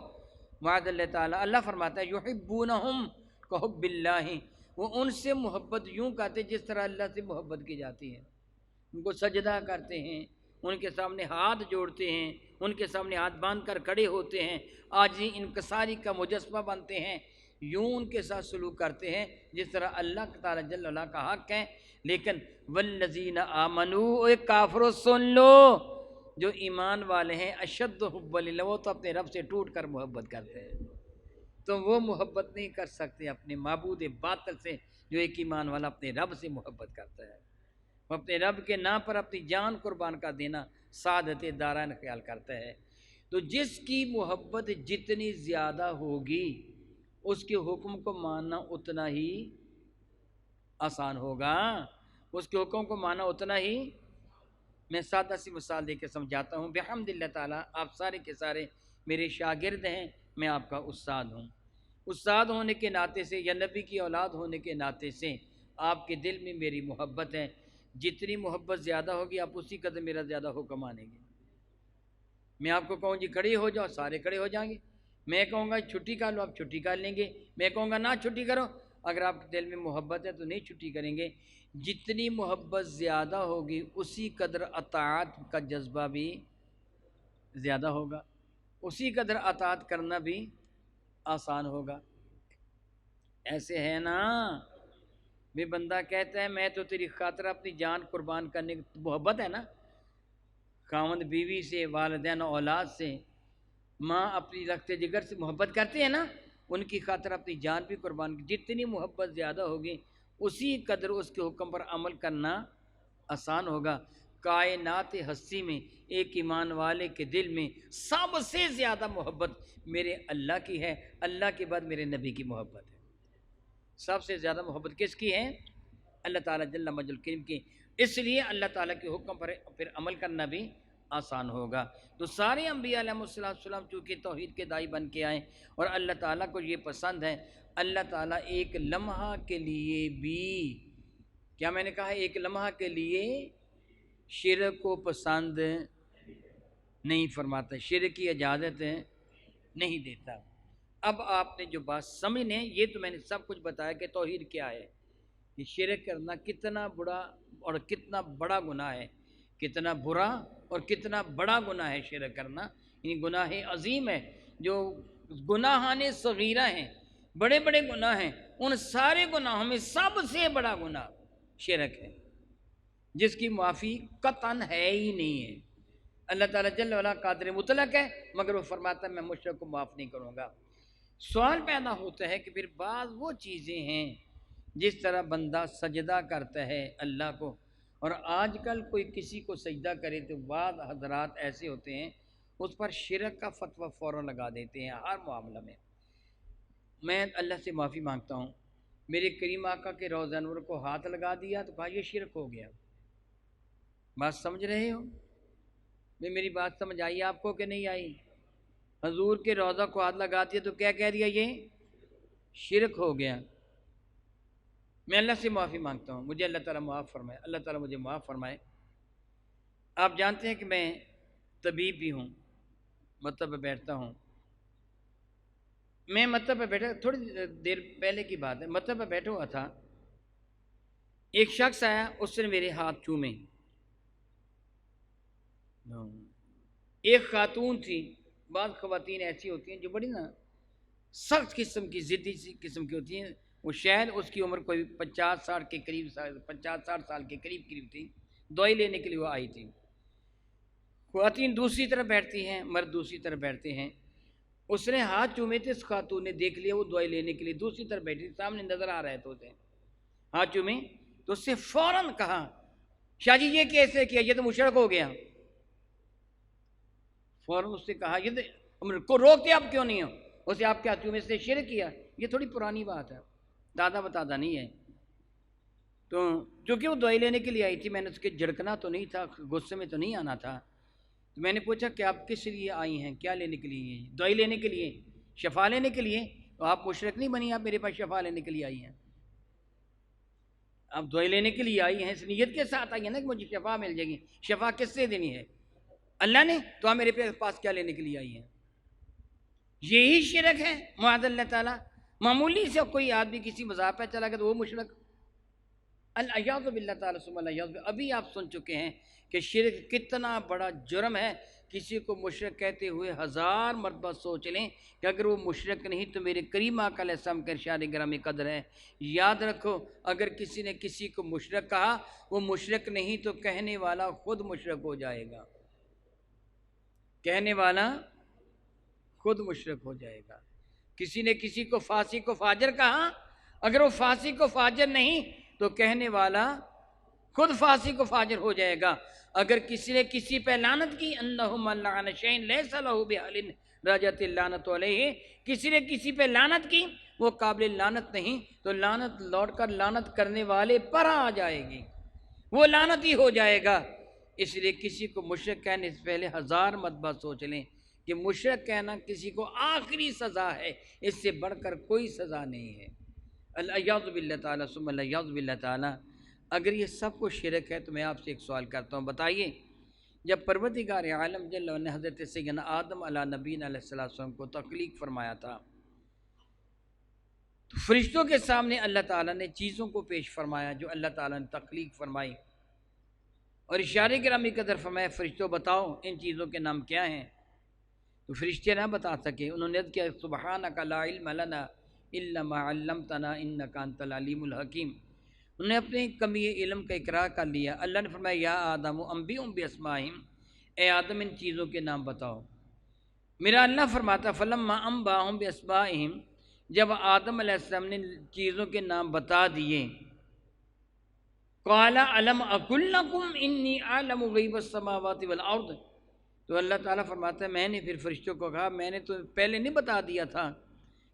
[SPEAKER 1] معاذ اللہ تعالیٰ۔ اللہ فرماتا ہے یحبونہم کحب اللہ، وہ ان سے محبت یوں کرتے جس طرح اللہ سے محبت کی جاتی ہے، ان کو سجدہ کرتے ہیں، ان کے سامنے ہاتھ جوڑتے ہیں، ان کے سامنے ہاتھ باندھ کر کھڑے ہوتے ہیں، عاجزی انکساری کا مجسمہ بنتے ہیں، یوں ان کے ساتھ سلوک کرتے ہیں جس طرح اللہ تعالیٰ جل وعلا کا حق ہے۔ لیکن والذین آمنوا، ایک کافروں سن لو، جو ایمان والے ہیں، اشد حب للہ، وہ تو اپنے رب سے ٹوٹ کر محبت کرتے ہیں، تو وہ محبت نہیں کر سکتے اپنے معبود باطل سے جو ایک ایمان والا اپنے رب سے محبت کرتا ہے، وہ اپنے رب کے نام پر اپنی جان قربان کا دینا سعادت دارین خیال کرتا ہے۔ تو جس کی محبت جتنی زیادہ ہوگی اس کے حکم کو ماننا اتنا ہی آسان ہوگا، اس کے حکم کو ماننا اتنا ہی۔ میں سادہ سی مثال دے کے سمجھاتا ہوں۔ بحمد اللہ تعالیٰ آپ سارے کے سارے میرے شاگرد ہیں، میں آپ کا استاد ہوں، استاد ہونے کے ناطے سے یا نبی کی اولاد ہونے کے ناطے سے آپ کے دل میں میری محبت ہے، جتنی محبت زیادہ ہوگی آپ اسی قدر میرا زیادہ حکم مانیں گے۔ میں آپ کو کہوں جی کھڑے ہو جاؤ، سارے کھڑے ہو جائیں گے، میں کہوں گا چھٹی کر لو، آپ چھٹی کر لیں گے، میں کہوں گا نہ چھٹی کرو، اگر آپ کے دل میں محبت ہے تو نہیں چھٹی کریں گے۔ جتنی محبت زیادہ ہوگی اسی قدر اطاعت کا جذبہ بھی زیادہ ہوگا، اسی قدر اطاعت کرنا بھی آسان ہوگا۔ ایسے ہے نا، بھی بندہ کہتا ہے میں تو تیری خاطر اپنی جان قربان کرنے کی محبت ہے نا، خاوند بیوی سے، والدین اولاد سے، ماں اپنی رخت جگر سے محبت کرتے ہیں نا، ان کی خاطر اپنی جان بھی قربان کی۔ جتنی محبت زیادہ ہوگی اسی قدر اس کے حکم پر عمل کرنا آسان ہوگا۔ کائنات ہستی میں ایک ایمان والے کے دل میں سب سے زیادہ محبت میرے اللہ کی ہے، اللہ کے بعد میرے نبی کی محبت ہے۔ سب سے زیادہ محبت کس کی ہے؟ اللہ تعالیٰ جل مجل کریم کی۔ اس لیے اللہ تعالیٰ کے حکم پر پھر عمل کرنا بھی آسان ہوگا۔ تو سارے انبیاء علیہ السلام چونکہ توحید کے داعی بن کے آئے اور اللہ تعالیٰ کو یہ پسند ہے، اللہ تعالیٰ ایک لمحہ کے لیے بھی، کیا میں نے کہا ایک لمحہ کے لیے شرک کو پسند نہیں فرماتا، شرک کی اجازت نہیں دیتا۔ اب آپ نے جو بات سمجھنے، یہ تو میں نے سب کچھ بتایا کہ توحید کیا ہے، کہ شرک کرنا کتنا برا اور کتنا بڑا گناہ ہے، کتنا برا اور کتنا بڑا گناہ ہے شرک کرنا، یعنی گناہ عظیم ہے۔ جو گناہان صغیرہ ہیں، بڑے بڑے گناہ ہیں، ان سارے گناہوں میں سب سے بڑا گناہ شرک ہے، جس کی معافی قطعاً ہے ہی نہیں ہے۔ اللہ تعالیٰ جل وعلا قادر مطلق ہے، مگر وہ فرماتا ہے میں مشرک کو معاف نہیں کروں گا۔ سوال پیدا ہوتا ہے کہ پھر بعض وہ چیزیں ہیں جس طرح بندہ سجدہ کرتا ہے اللہ کو، اور آج کل کوئی کسی کو سجدہ کرے تو بعض حضرات ایسے ہوتے ہیں اس پر شرک کا فتویٰ فوراً لگا دیتے ہیں ہر معاملہ میں۔ میں اللہ سے معافی مانگتا ہوں، میرے کریم آقا کے روضہ انور کو ہاتھ لگا دیا تو کہا یہ شرک ہو گیا۔ بات سمجھ رہے ہو؟ میری بات سمجھ آئی آپ کو کہ نہیں آئی؟ حضور کے روضہ کو ہاتھ لگا دیا تو کیا کہہ دیا؟ یہ شرک ہو گیا۔ میں اللہ سے معافی مانگتا ہوں، مجھے اللہ تعالیٰ معاف فرمائے، اللہ تعالیٰ مجھے معاف فرمائے۔ آپ جانتے ہیں کہ میں طبیب بھی ہوں، مطلب پہ بیٹھتا ہوں۔ میں مطلب پہ بیٹھا، تھوڑی دیر پہلے کی بات ہے، مطلب پہ بیٹھا ہوا تھا، ایک شخص آیا، اس نے میرے ہاتھ چومے. ایک خاتون تھی. بعض خواتین ایسی ہوتی ہیں جو بڑی نا سخت قسم کی، ضدی قسم کی ہوتی ہیں. وہ شاید اس کی عمر کوئی 50-60 کے قریب، 50-60 سال کے قریب تھی. دوائی لینے کے لیے وہ آئی تھی. خواتین دوسری طرف بیٹھتی ہیں، مرد دوسری طرف بیٹھتے ہیں. اس نے ہاتھ چومے تھے، اس خاتون نے دیکھ لیا وہ دوائی لینے کے لیے دوسری طرف بیٹھی، سامنے نظر آ رہا ہے تو اسے ہاتھ چومے. تو اس سے فوراً کہا، شاہ جی یہ کیسے کیا، یہ تو مشرک ہو گیا. فوراً اس سے کہا، یہ کو روکتے آپ کیوں نہیں ہو، اسے آپ کے ہاتھ چومے سے شرک کیا. یہ تھوڑی پرانی بات ہے، دادا بتادا نہیں ہے. تو چونکہ وہ دوائی لینے کے لیے آئی تھی، میں نے اس کے جھڑکنا تو نہیں تھا، غصے میں تو نہیں آنا تھا. تو میں نے پوچھا کہ آپ کس لیے آئی ہیں، کیا لینے کے لیے ہیں؟ دوائی لینے کے لیے، شفا لینے کے لیے. تو آپ مشرک نہیں بنی، آپ میرے پاس شفا لینے کے لیے آئی ہیں. آپ دوائی لینے کے لیے آئی ہیں، اس نیت کے ساتھ آئی ہیں نا کہ مجھے شفا مل جائے گی. شفا کس سے دینی ہے؟ اللہ نے. تو آپ میرے پاس کیا لینے کے لیے آئی ہیں؟ یہی شرک ہے معاذ اللہ تعالیٰ. معمولی سے کوئی آدمی کسی مذہب پہ چلا گیا تو وہ مشرک. الیاذ باللہ تعالیٰ ثم الیاذ باللہ. ابھی آپ سن چکے ہیں کہ شرک کتنا بڑا جرم ہے. کسی کو مشرک کہتے ہوئے 1000 مرتبہ سوچ لیں کہ اگر وہ مشرک نہیں تو میرے کریم آقا علیہ السلام کا ارشاد گرامی قدر ہے. یاد رکھو، اگر کسی نے کسی کو مشرک کہا، وہ مشرک نہیں تو کہنے والا خود مشرک ہو جائے گا. کہنے والا خود مشرک ہو جائے گا. کسی نے کسی کو فاسق کو فاجر کہا، اگر وہ فاسق کو فاجر نہیں تو کہنے والا خود فاسق و فاجر ہو جائے گا. اگر کسی نے کسی پہ لعنت کی، انہم لعن شیئن لیس لہ بحل رجت اللعنت علیہ، کسی نے کسی پہ لعنت کی، وہ قابل لعنت نہیں تو لعنت لوٹ کر لعنت کرنے والے پر آ جائے گی، وہ لعنتی ہو جائے گا. اس لیے کسی کو مشرک کہنے سے پہلے 1000 مرتبہ سوچ لیں کہ مشرک کہنا کسی کو آخری سزا ہے، اس سے بڑھ کر کوئی سزا نہیں ہے. الیاذ باللہ تعالیٰ ثم الیاذ باللہ تعالیٰ. اگر یہ سب کچھ شرک ہے تو میں آپ سے ایک سوال کرتا ہوں، بتائیے جب پروردگار عالم جل وعلا نے حضرت سیدنا آدم علیہ نبینا علیہ السلام کو تخلیق فرمایا تھا، تو فرشتوں کے سامنے اللہ تعالیٰ نے چیزوں کو پیش فرمایا جو اللہ تعالیٰ نے تخلیق فرمائی، اور اشارے گرامی قدر فرمایا فرشتوں بتاؤ ان چیزوں کے نام کیا ہیں. تو فرشتے نہ بتا سکے. انہوں نے کیا، سبحانک لا علم لنا الا ما علمتنا انک انت العلیم الحکیم. انہوں نے اپنی کمی علم کا اقرار کر لیا. اللہ نے فرمایا یا آدم انبئہم باسمائہم، اے آدم ان چیزوں کے نام بتاؤ. میرا اللہ فرماتا فلما انباہم باسمائہم، جب آدم علیہ السلام نے چیزوں کے نام بتا دیے، قال الم اقل لکم انی اعلم غیب السماوات والارض، تو اللہ تعالیٰ فرماتا ہے میں نے پھر فرشتوں کو کہا میں نے تو پہلے نہیں بتا دیا تھا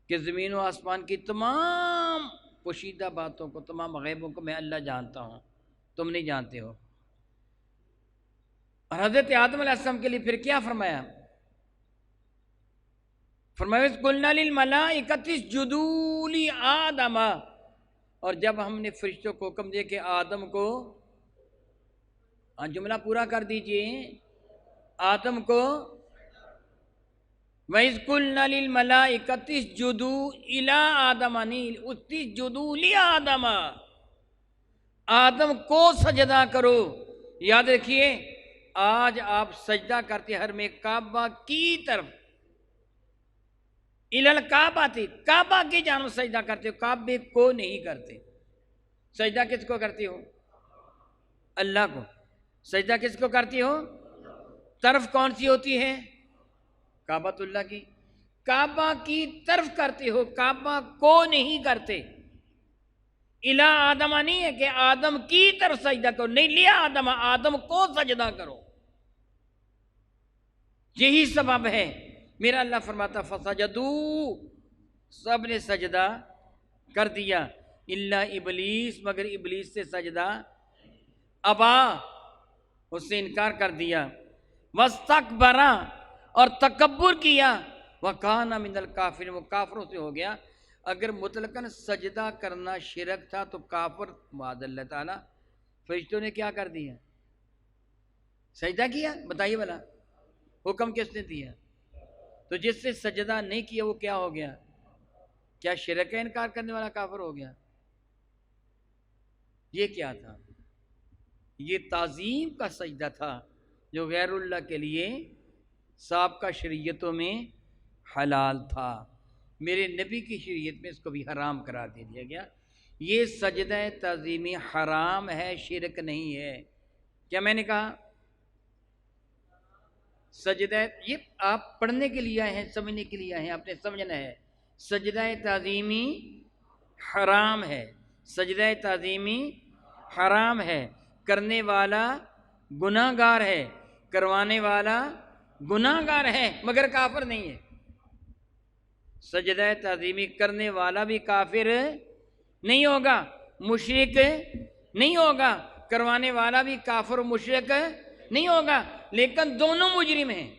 [SPEAKER 1] کہ زمین و آسمان کی تمام پوشیدہ باتوں کو، تمام غیبوں کو میں اللہ جانتا ہوں، تم نہیں جانتے ہو. اور حضرت آدم علیہ السلام کے لیے پھر کیا فرمایا؟ فرمایا قلنا للملائکۃ اسجدوا لآدم، اور جب ہم نے فرشتوں کو حکم دیا کہ آدم کو، جملہ پورا کر دیجئے، آدم کو، وَإِذْ قُلْنَا لِلْمَلَائِكَةِ اسْجُدُوا إِلَىٰ آدَمَ، اسْجُدُوا لِآدَمَ، آدم کو سجدہ کرو. یاد رکھیے آج آپ سجدہ کرتے ہر میں کعبہ کی طرف، اِلَى الْكَعْبَةِ، کعبہ کی جانب سجدہ کرتے ہو، کعبے کو نہیں کرتے. سجدہ کس کو کرتے ہو؟ اللہ کو. سجدہ کس کو کرتے ہو؟ طرف کون سی ہوتی ہے؟ کعبۃ اللہ کی. کعبہ کی طرف کرتے ہو، کعبہ کو نہیں کرتے. الا آدم نہیں ہے کہ آدم کی طرف سجدہ کرو، نہیں، لیا آدم، آدم کو سجدہ کرو. یہی سبب ہے. میرا اللہ فرماتا فسجدوا، سب نے سجدہ کر دیا، الا ابلیس، مگر ابلیس سے سجدہ ابا، اس سے انکار کر دیا، واستکبر، اور تکبر کیا، وکان من الکافرین، وہ کافروں سے ہو گیا. اگر مطلقاً سجدہ کرنا شرک تھا تو کافر معاذ اللہ تعالیٰ. فرشتوں نے کیا کر دیا؟ سجدہ کیا. بتائیے بھلا حکم کس نے دیا؟ تو جس سے سجدہ نہیں کیا وہ کیا ہو گیا؟ کیا شرک کا انکار کرنے والا کافر ہو گیا؟ یہ کیا تھا؟ یہ تعظیم کا سجدہ تھا جو غیر اللہ کے لیے سابقہ شریعتوں میں حلال تھا، میرے نبی کی شریعت میں اس کو بھی حرام قرار دے دیا گیا۔ یہ سجدہ تعظیمی حرام ہے، شرک نہیں ہے۔ کیا میں نے کہا؟ سجدہ، یہ آپ پڑھنے کے لیے آئے ہیں، سمجھنے کے لیے آئے ہیں، آپ نے سمجھنا ہے۔ سجدہ تعظیمی حرام ہے، سجدہ تعظیمی حرام ہے، کرنے والا گناہ گار ہے، کروانے والا گناہ گار ہے، مگر کافر نہیں ہے۔ سجدہ تعظیمی کرنے والا بھی کافر نہیں ہوگا، مشرک نہیں ہوگا، کروانے والا بھی کافر و مشرک نہیں ہوگا، لیکن دونوں مجرم ہیں۔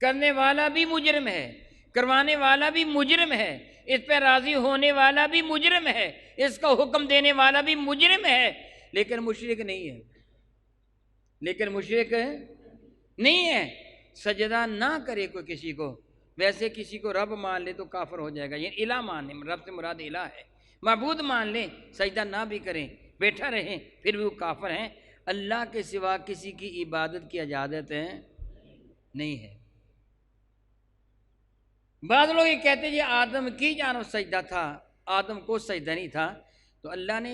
[SPEAKER 1] کرنے والا بھی مجرم ہے، کروانے والا بھی مجرم ہے، اس پہ راضی ہونے والا بھی مجرم ہے، اس کا حکم دینے والا بھی مجرم ہے، لیکن مشرک نہیں ہے، لیکن مشرک نہیں ہے۔ سجدہ نہ کرے کوئی کسی کو، ویسے کسی کو رب مان لے تو کافر ہو جائے گا، یہ الہ مان لے، رب سے مراد الہ ہے، معبود مان لیں، سجدہ نہ بھی کریں، بیٹھا رہیں، پھر بھی وہ کافر ہیں۔ اللہ کے سوا کسی کی عبادت کی اجازت نہیں ہے۔ بعض لوگ یہ کہتے ہیں یہ آدم کی جانب سجدہ تھا، آدم کو سجدہ نہیں تھا، تو اللہ نے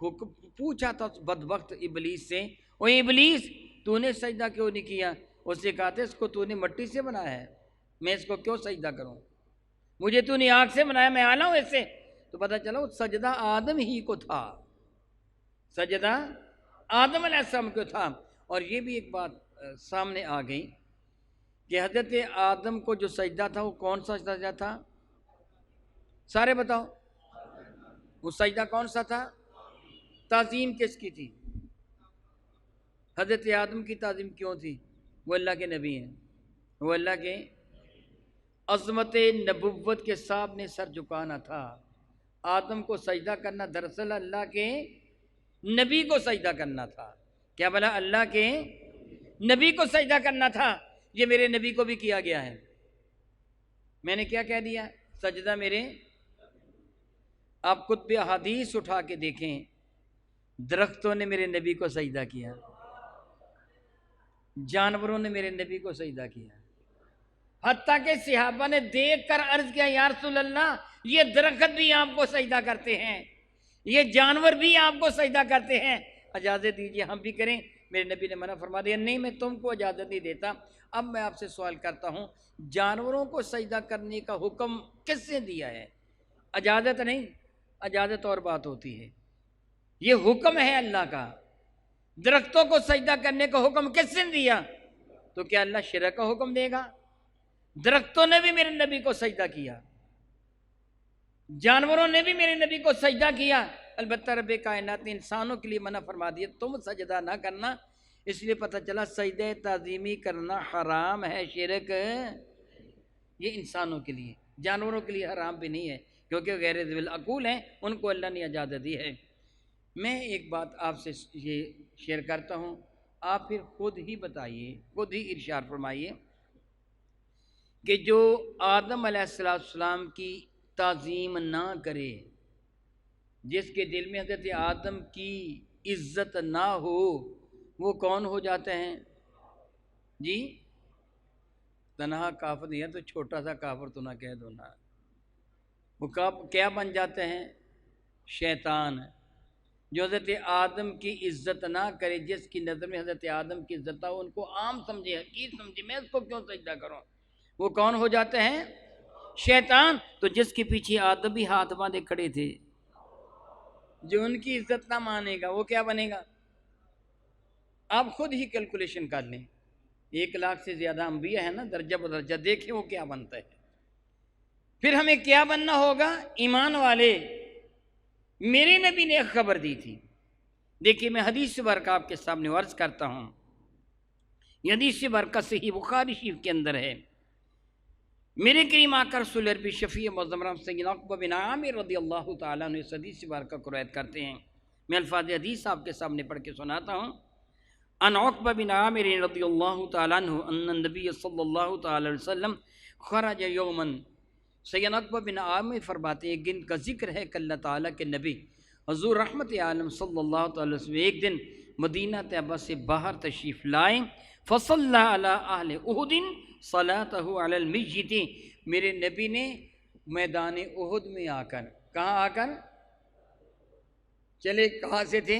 [SPEAKER 1] حکم پوچھا تھا بدبخت ابلیس سے، او ابلیس تو نے سجدہ کیوں نہیں کیا؟ اس سے کہا تھا اس کو تو نے مٹی سے بنایا ہے، میں اس کو کیوں سجدہ کروں؟ مجھے تو نے آگ سے بنایا، میں اعلیٰ ہوں اس سے۔ تو پتہ چلا وہ سجدہ آدم ہی کو تھا، سجدہ آدم علیہ السلام کو تھا۔ اور یہ بھی ایک بات سامنے آ گئی کہ حضرت آدم کو جو سجدہ تھا وہ کون سا سجدہ تھا؟ سارے بتاؤ، وہ سجدہ کون سا تھا؟ تعظیم کس کی تھی؟ حضرت آدم کی تعظیم کیوں تھی؟ وہ اللہ کے نبی ہیں، وہ اللہ کے عظمت نبوت کے سامنے سر جھکانا تھا۔ آدم کو سجدہ کرنا دراصل اللہ کے نبی کو سجدہ کرنا تھا۔ کیا بلا اللہ کے نبی کو سجدہ کرنا تھا؟ یہ میرے نبی کو بھی کیا گیا ہے۔ میں نے کیا کہہ دیا؟ سجدہ میرے، آپ کتب احادیث اٹھا کے دیکھیں، درختوں نے میرے نبی کو سجدہ کیا، جانوروں نے میرے نبی کو سجدہ کیا، حتیٰ کہ صحابہ نے دیکھ کر عرض کیا یا رسول اللہ یہ درخت بھی آپ کو سجدہ کرتے ہیں، یہ جانور بھی آپ کو سجدہ کرتے ہیں، اجازت دیجیے ہم بھی کریں۔ میرے نبی نے منع فرما دیا، نہیں میں تم کو اجازت نہیں دیتا۔ اب میں آپ سے سوال کرتا ہوں، جانوروں کو سجدہ کرنے کا حکم کس نے دیا ہے؟ اجازت نہیں، اجازت اور بات ہوتی ہے، یہ حکم ہے اللہ کا۔ درختوں کو سجدہ کرنے کا حکم کس نے دیا؟ تو کیا اللہ شرک کا حکم دے گا؟ درختوں نے بھی میرے نبی کو سجدہ کیا، جانوروں نے بھی میرے نبی کو سجدہ کیا، البتہ رب کائنات نے انسانوں کے لیے منع فرما دیا تم سجدہ نہ کرنا۔ اس لیے پتہ چلا سجدہ تعظیمی کرنا حرام ہے، شرک یہ انسانوں کے لیے، جانوروں کے لیے حرام بھی نہیں ہے، کیونکہ غیر ذی العقول ہیں، ان کو اللہ نے اجازت دی ہے۔ میں ایک بات آپ سے یہ شیئر کرتا ہوں، آپ پھر خود ہی بتائیے، خود ہی ارشاد فرمائیے کہ جو آدم علیہ السلام کی تعظیم نہ کرے، جس کے دل میں حضرت آدم کی عزت نہ ہو، وہ کون ہو جاتے ہیں؟ جی تنہا کافر نہیں ہے تو چھوٹا سا کافر تو نہ کہہ دو نا، وہ کیا بن جاتے ہیں؟ شیطان۔ جو حضرت آدم کی عزت نہ کرے، جس کی نظر میں حضرت آدم کی عزت ہو، ان کو عام سمجھے، حقیر سمجھے، میں اس کو کیوں سجدہ کروں، وہ کون ہو جاتے ہیں؟ شیطان۔ تو جس کے پیچھے آدم بھی ہاتھ باندھے کھڑے تھے، جو ان کی عزت نہ مانے گا وہ کیا بنے گا؟ آپ خود ہی کیلکولیشن کر لیں، 1,00,000 سے زیادہ انبیاء ہیں نا، درجہ بدرجہ، دیکھیں وہ کیا بنتا ہے۔ پھر ہمیں کیا بننا ہوگا؟ ایمان والے۔ میرے نبی نے ایک خبر دی تھی، دیکھیے میں حدیث برکہ آپ کے سامنے عرض کرتا ہوں، یہ حدیث برکہ صحیح بخاری شریف کے اندر ہے۔ میرے کریم آقا رسول عربی شفیع معظم سیدنا عقبہ بن عامر رضی اللہ تعالیٰ عنہ اس حدیث برکہ کو روایت کرتے ہیں۔ میں الفاظ حدیث آپ کے سامنے پڑھ کے سناتا ہوں۔ ان عقبہ بن عامر رضی اللہ تعالیٰ عنہ ان النبی صلی اللہ تعالیٰ علیہ وسلم خرج یومن، سیدنا عقبہ بن عامر فرماتے ہیں ایک دن کا ذکر ہے کہ اللہ تعالیٰ کے نبی حضور رحمت عالم صلی اللہ تعالی وسلم ایک دن مدینہ طیبہ سے باہر تشریف لائیں، فصلی علی اہل احد صلاتہ علی المیت، میرے نبی نے میدان احد میں آ کر، کہاں آ کر چلے، کہاں سے تھے؟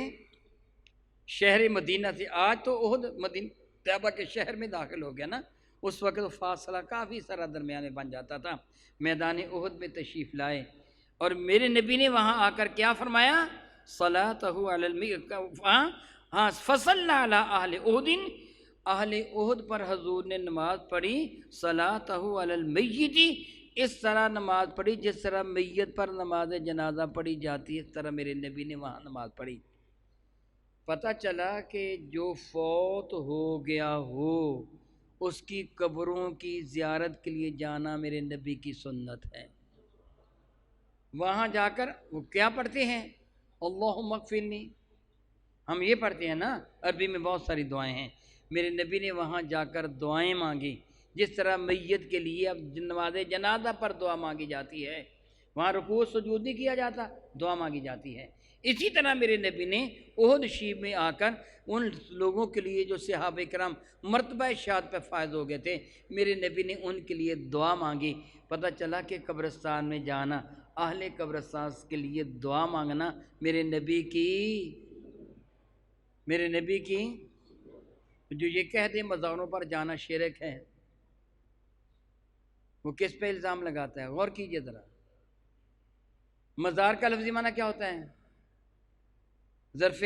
[SPEAKER 1] شہر مدینہ سے، آج تو احد مدینہ طیبہ کے شہر میں داخل ہو گیا نا، اس وقت تو فاصلہ کافی سارا درمیان میں بن جاتا تھا۔ میدان احد میں تشریف لائے اور میرے نبی نے وہاں آ کر کیا فرمایا؟ صلاتہ علی المیت، ہاں فصلی علی اہل احد، اہل احد پر حضور نے نماز پڑھی، صلاتہ علی المیت، اس طرح نماز پڑھی جس طرح میت پر نماز جنازہ پڑھی جاتی ہے، اس طرح میرے نبی نے وہاں نماز پڑھی۔ پتہ چلا کہ جو فوت ہو گیا ہو اس کی قبروں کی زیارت کے لیے جانا میرے نبی کی سنت ہے۔ وہاں جا کر وہ کیا پڑھتے ہیں؟ اللہم اغفرنی، ہم یہ پڑھتے ہیں نا، عربی میں بہت ساری دعائیں ہیں، میرے نبی نے وہاں جا کر دعائیں مانگی، جس طرح میت کے لیے اب نماز جنازہ پر دعا مانگی جاتی ہے، وہاں رکوع سجود نہیں کیا جاتا، دعا مانگی جاتی ہے۔ اسی طرح میرے نبی نے احد شیب میں آ کر ان لوگوں کے لیے جو صحابہ کرام مرتبہ شہادت پہ فائز ہو گئے تھے، میرے نبی نے ان کے لیے دعا مانگی۔ پتہ چلا کہ قبرستان میں جانا، اہل قبرستان کے لیے دعا مانگنا میرے نبی کی جو یہ کہہ دے مزاروں پر جانا شرک ہے، وہ کس پہ الزام لگاتا ہے؟ غور کیجئے ذرا، مزار کا لفظی معنی کیا ہوتا ہے؟ ظرف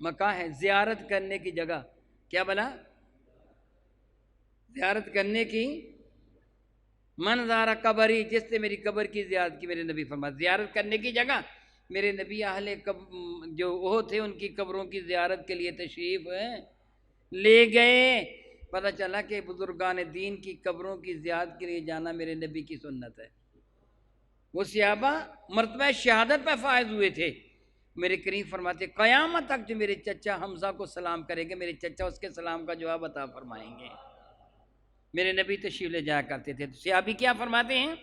[SPEAKER 1] مکان ہے، زیارت کرنے کی جگہ، کیا بلا؟ زیارت کرنے کی، من زارہ قبری، جس سے میری قبر کی زیارت کی، میرے نبی فرمایا زیارت کرنے کی جگہ۔ میرے نبی اہل جو وہ تھے ان کی قبروں کی زیارت کے لیے تشریف لے گئے۔ پتہ چلا کہ بزرگان دین کی قبروں کی زیارت کے لیے جانا میرے نبی کی سنت ہے۔ وہ صحابہ مرتبہ شہادت پہ فائز ہوئے تھے۔ میرے کریم فرماتے قیامت تک جو میرے چچا حمزہ کو سلام کریں گے، میرے چچا اس کے سلام کا جواب عطا فرمائیں گے۔ میرے نبی تشریف لے جایا کرتے تھے۔ تو صحابی کیا فرماتے ہیں؟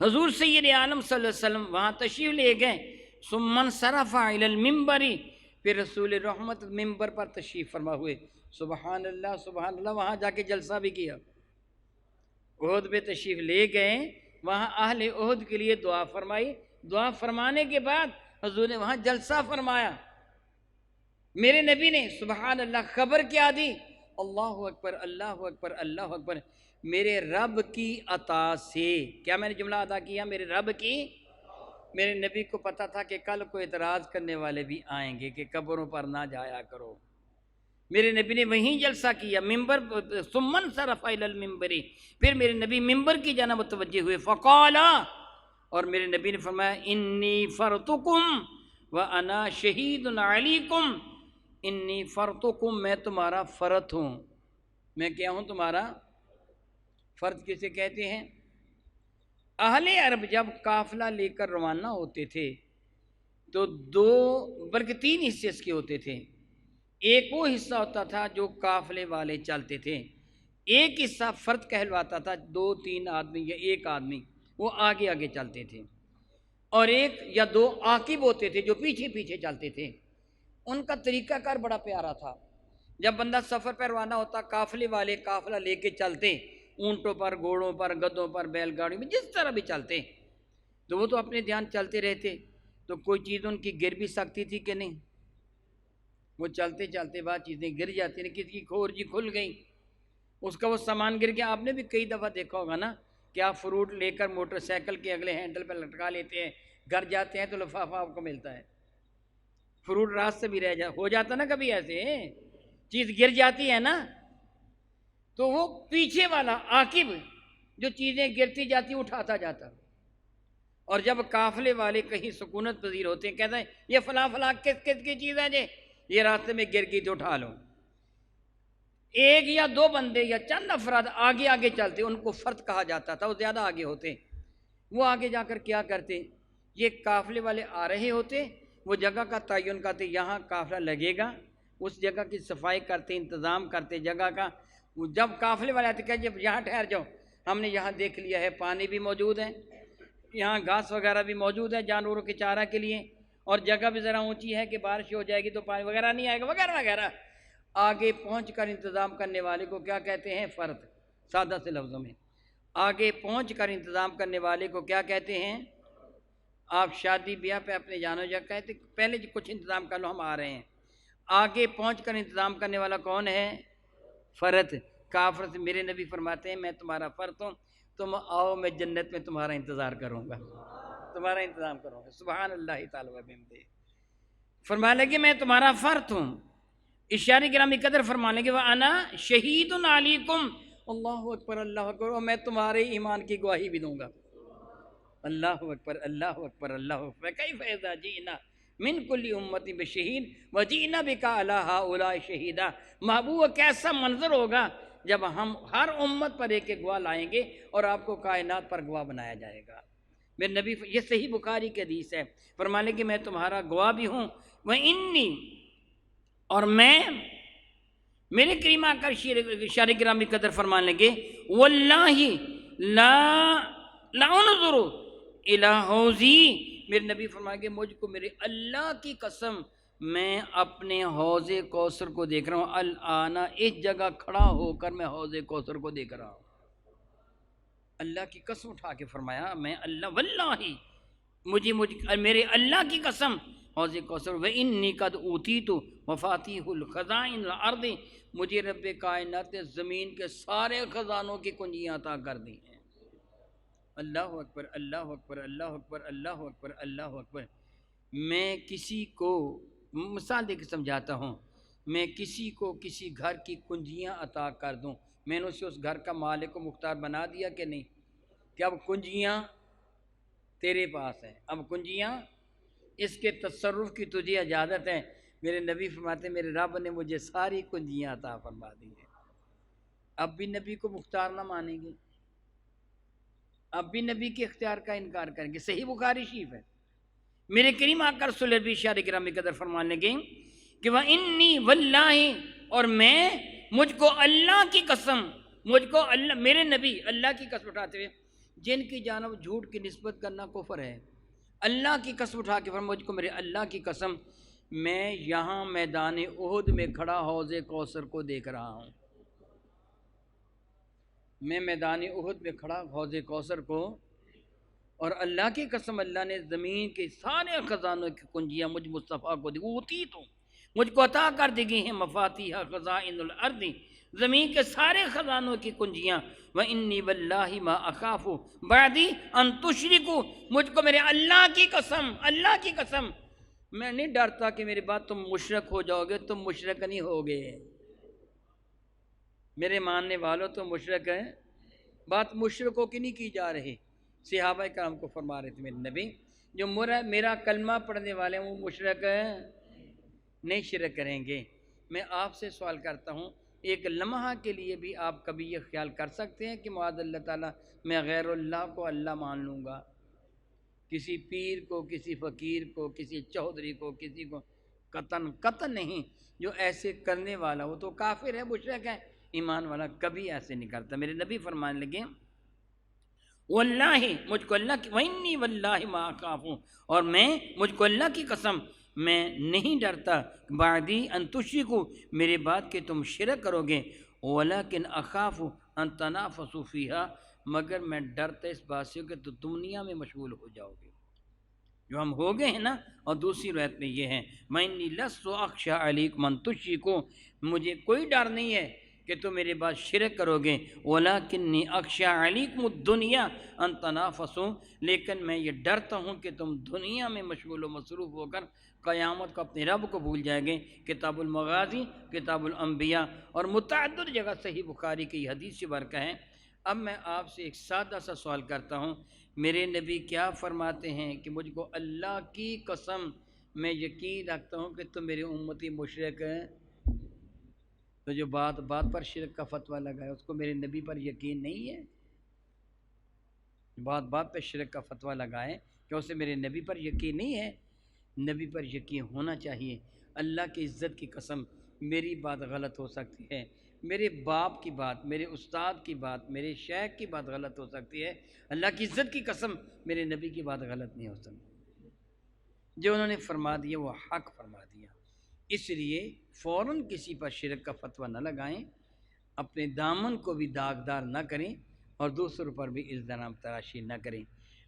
[SPEAKER 1] حضور سید عالم صلی اللہ علیہ وسلم وہاں تشریف لے گئے، ثم انصرف الی المنبر، پھر رسول رحمت ممبر پر تشریف فرما ہوئے، سبحان اللہ سبحان اللہ، وہاں جا کے جلسہ بھی کیا۔ احد میں تشریف لے گئے، وہاں اہل احد کے لیے دعا فرمائی، دعا فرمانے کے بعد حضور نے وہاں جلسہ فرمایا۔ میرے نبی نے سبحان اللہ خبر کیا دی؟ اللہ اکبر اللہ اکبر اللہ اکبر، میرے رب کی عطا سے، کیا میں نے جملہ ادا کیا؟ میرے رب کی۔ میرے نبی کو پتہ تھا کہ کل کو اعتراض کرنے والے بھی آئیں گے کہ قبروں پر نہ جایا کرو۔ میرے نبی نے وہیں جلسہ کیا، ممبر، ثم انصرف الی المنبر، پھر میرے نبی ممبر کی جانب متوجہ ہوئے، فقال، اور میرے نبی نے فرمایا انی فرتکم وانا شہید علیکم، انی فرتکم، میں تمہارا فرت ہوں۔ میں کیا ہوں؟ تمہارا فرد کسے کہتے ہیں؟ اہل عرب جب قافلہ لے کر روانہ ہوتے تھے تو دو بلکہ تین حصے اس کے ہوتے تھے۔ ایک وہ حصہ ہوتا تھا جو قافلے والے چلتے تھے، ایک حصہ فرد کہلواتا تھا، 2-3 آدمی یا ایک آدمی، وہ آگے آگے چلتے تھے، اور ایک یا 2 عاقب ہوتے تھے جو پیچھے پیچھے چلتے تھے۔ ان کا طریقہ کار بڑا پیارا تھا۔ جب بندہ سفر پر روانہ ہوتا، قافلے والے قافلہ لے کے چلتے، اونٹوں پر، گھوڑوں پر، گدھوں پر، بیل گاڑی میں، جس طرح بھی چلتے، تو وہ تو اپنے دھیان چلتے رہتے، تو کوئی چیز ان کی گر بھی سکتی تھی کہ نہیں؟ وہ چلتے چلتے بعد چیزیں گر جاتی ہیں، کسی کی کھور جی کھل گئی، اس کا وہ سامان گر گیا۔ آپ نے بھی کئی دفعہ دیکھا ہوگا نا کہ آپ فروٹ لے کر موٹر سائیکل کے اگلے ہینڈل پہ لٹکا لیتے ہیں، گھر جاتے ہیں تو لفافہ آپ کو ملتا ہے، فروٹ راستے بھی رہ ہو جاتا نا، کبھی ایسے چیز گر جاتی ہے نا، تو وہ پیچھے والا عاقب جو چیزیں گرتی جاتی اٹھاتا جاتا، اور جب قافلے والے کہیں سکونت پذیر ہوتے ہیں، کہتے ہیں یہ فلاں فلاں کس کس کی چیز ہے جی، یہ راستے میں گر گئی تو اٹھا لو۔ ایک یا 2 بندے یا چند افراد آگے آگے چلتے، ان کو فرد کہا جاتا تھا، وہ زیادہ آگے ہوتے، وہ آگے جا کر کیا کرتے؟ یہ قافلے والے آ رہے ہوتے، وہ جگہ کا تعین کرتے، یہاں قافلہ لگے گا، اس جگہ کی صفائی کرتے، انتظام کرتے جگہ کا۔ جب قافلے والے آتے کہ جب یہاں ٹھہر جاؤ، ہم نے یہاں دیکھ لیا ہے پانی بھی موجود ہے، یہاں گھاس وغیرہ بھی موجود ہے جانوروں کے چارہ کے لیے،
[SPEAKER 2] اور جگہ بھی ذرا اونچی ہے کہ بارش ہو جائے گی تو پانی وغیرہ نہیں آئے گا وغیرہ وغیرہ، آگے پہنچ کر انتظام کرنے والے کو کیا کہتے ہیں؟ فرد. سادہ سے لفظوں میں آگے پہنچ کر انتظام کرنے والے کو کیا کہتے ہیں؟ آپ شادی بیاہ پہ اپنے جانو جا کہتے پہلے کچھ انتظام کر لو ہم آ رہے ہیں. آگے پہنچ کر انتظام کرنے والا کون ہے؟ فرد. کافر سے میرے نبی فرماتے ہیں میں تمہارا فرد ہوں، تم آؤ میں جنت میں تمہارا انتظار کروں گا، تمہارا انتظام کروں گا. سبحان اللہ تعالی و بحمدہ. فرمانے لگے میں تمہارا فرد ہوں. اشارے گرامی قدر فرمانے لگے وَأَنَا شَهِيدٌ عَلَيْكُمْ، اللہ اکبر اللہ اکبر، اور میں تمہارے ایمان کی گواہی بھی دوں گا. اللہ اکبر اللہ اکبر اللہ اکبر. کیف اذا جئنا من کل امتی بشہید وجئنا بک علی ہؤلاء شہیدا. محبوب کیسا منظر ہوگا جب ہم ہر امت پر ایک ایک گواہ لائیں گے اور آپ کو کائنات پر گواہ بنایا جائے گا. میرے نبی، یہ صحیح بخاری کی حدیث ہے، فرمانے کہ میں تمہارا گواہ بھی ہوں. وَإِنِّي، اور میں، میرے کریمہ کر شارع گرامی قدر فرمانے لگے وَاللَّهِ لَا أَنْظُرُ إِلَىٰ حَوْضِي، میرے نبی فرمائیں گے مجھ کو میرے اللہ کی قسم میں اپنے حوض کوثر کو دیکھ رہا ہوں. الآن، اس جگہ کھڑا ہو کر میں حوض کوثر کو دیکھ رہا ہوں. اللہ کی قسم اٹھا کے فرمایا میں اللہ، واللہ میرے اللہ کی قسم حوض کوثر. وَإِنِّي قَدْ أُوتِيتُ مَفَاتِيحَ الْخَزَائِنِ الْأَرْضِ، مجھے رب کائنات نے زمین کے سارے خزانوں کی کنجیاں عطا کر دی ہیں. اللہ اکبر اللہ اکبر اللہ اکبر اللہ اکبر اللہ اکبر. میں کسی کو مثال دے کے سمجھاتا ہوں، میں کسی کو کسی گھر کی کنجیاں عطا کر دوں، میں نے اسے اس گھر کا مالک و مختار بنا دیا کہ نہیں؟ کہ اب کنجیاں تیرے پاس ہیں، اب کنجیاں اس کے تصرف کی تجھے اجازت ہے. میرے نبی فرماتے ہیں میرے رب نے مجھے ساری کنجیاں عطا فرما دی ہیں. اب بھی نبی کو مختار نہ مانیں گے، اب بھی نبی کے اختیار کا انکار کریں گے. صحیح بخاری شریف ہے. میرے کریم آقا رسول اللہ اشارے گرامی قدر فرمانے لگے کہ وَإِنِّي وَاللَّهِ، اور میں، مجھ کو اللہ کی قسم، مجھ کو اللہ، میرے نبی اللہ کی قسم اٹھاتے ہوئے جن کی جانب جھوٹ کی نسبت کرنا کفر ہے، اللہ کی قسم اٹھا کے فرمایا مجھ کو میرے اللہ کی قسم میں یہاں میدان احد میں کھڑا حوض کوثر کو دیکھ رہا ہوں. میں میدان احد میں کھڑا حوض کوثر کو، اور اللہ کی قسم اللہ نے زمین کے سارے خزانوں کی کنجیاں مجھ مصطفیٰ کو دی. اوتی تو مجھ کو عطا کر دی گئی ہیں مفاتیح خزائن الارض، زمین کے سارے خزانوں کی کنجیاں. وَإِنِّي وَاللَّهِ مَا أَخَافُ بَعْدِي أَن تُشْرِكُوا، مجھ کو میرے اللہ کی قسم، اللہ کی قسم میں نہیں ڈرتا کہ میرے بعد تم مشرک ہو جاؤ گے. تم مشرک نہیں ہوگے میرے ماننے والوں، تو مشرک ہیں. بات مشرکوں کی نہیں کی جا رہی، صحابہ کرام کو فرما رہے تھے میرے نبی جو میرا کلمہ پڑھنے والے ہیں وہ مشرک نہیں شرک کریں گے. میں آپ سے سوال کرتا ہوں، ایک لمحہ کے لیے بھی آپ کبھی یہ خیال کر سکتے ہیں کہ معاذ اللہ تعالیٰ میں غیر اللہ کو اللہ مان لوں گا؟ کسی پیر کو، کسی فقیر کو، کسی چودھری کو، کسی کو قطن نہیں. جو ایسے کرنے والا وہ تو کافر ہے، مشرک ہے. ایمان والا کبھی ایسے نہیں کرتا. میرے نبی فرمانے لگے واللہ، مجھ کو اللہ کی، وَإِنِّي وَاللَّهِ مَا أَخَافُ، اور میں، مجھ کو اللہ کی قسم میں نہیں ڈرتا بعدی ان تشرکو، میرے بعد کہ تم شرک کرو گے. وَلَكِنْ أَخَافُ أَن تَنَافَسُوا فِيهَا، مگر میں ڈرتا اس بات سے کہ تو دنیا میں مشغول ہو جاؤ گے جو ہم ہو گئے ہیں نا. اور دوسری روایت میں یہ ہے مَإِنِّي لَسْتُ أَخْشَىٰ عَلَيْكُمْ أَن تُشْرِكُوا، مجھے کوئی ڈر نہیں ہے کہ تم میرے بعد شرک کرو گے. وَلَكِنِّي أَخْشَىٰ عَلَيْكُمُ الدُّنْيَا أَن تَنَافَسُوا، لیکن میں یہ ڈرتا ہوں کہ تم دنیا میں مشغول و مصروف ہو کر قیامت کو اپنے رب کو بھول جائیں گے. کتاب المغازی، کتاب الانبیاء اور متعدد جگہ صحیح بخاری کی حدیث سے برکہ ہے. اب میں آپ سے ایک سادہ سا سوال کرتا ہوں، میرے نبی کیا فرماتے ہیں کہ مجھ کو اللہ کی قسم میں یقین رکھتا ہوں کہ تم میرے امتی مشرک ہیں. تو جو بات پر شرک کا فتویٰ لگا ہے اس کو میرے نبی پر یقین نہیں ہے؟ بات پہ شرک کا فتویٰ لگائے کہ اسے میرے نبی پر یقین نہیں ہے؟ نبی پر یقین ہونا چاہیے. اللہ کی عزت کی قسم میری بات غلط ہو سکتی ہے، میرے باپ کی بات، میرے استاد کی بات، میرے شیخ کی بات غلط ہو سکتی ہے. اللہ کی عزت کی قسم میرے نبی کی بات غلط نہیں ہو سکتی. جو انہوں نے فرما دیا وہ حق فرما دیا، اس لیے فوراً کسی پر شرک کا فتویٰ نہ لگائیں، اپنے دامن کو بھی داغدار نہ کریں اور دوسروں پر بھی الزام تراشی نہ کریں۔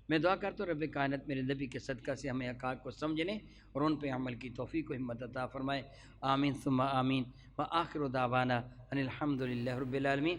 [SPEAKER 2] میں دعا کرتا ہوں رب کائنات میرے نبی کے صدقہ سے ہمیں حقائق کو سمجھنے اور ان پہ عمل کی توفیق و ہمت عطا فرمائے، آمین ثم آمین، وآخر دعوانا ان الحمد للہ رب العالمین۔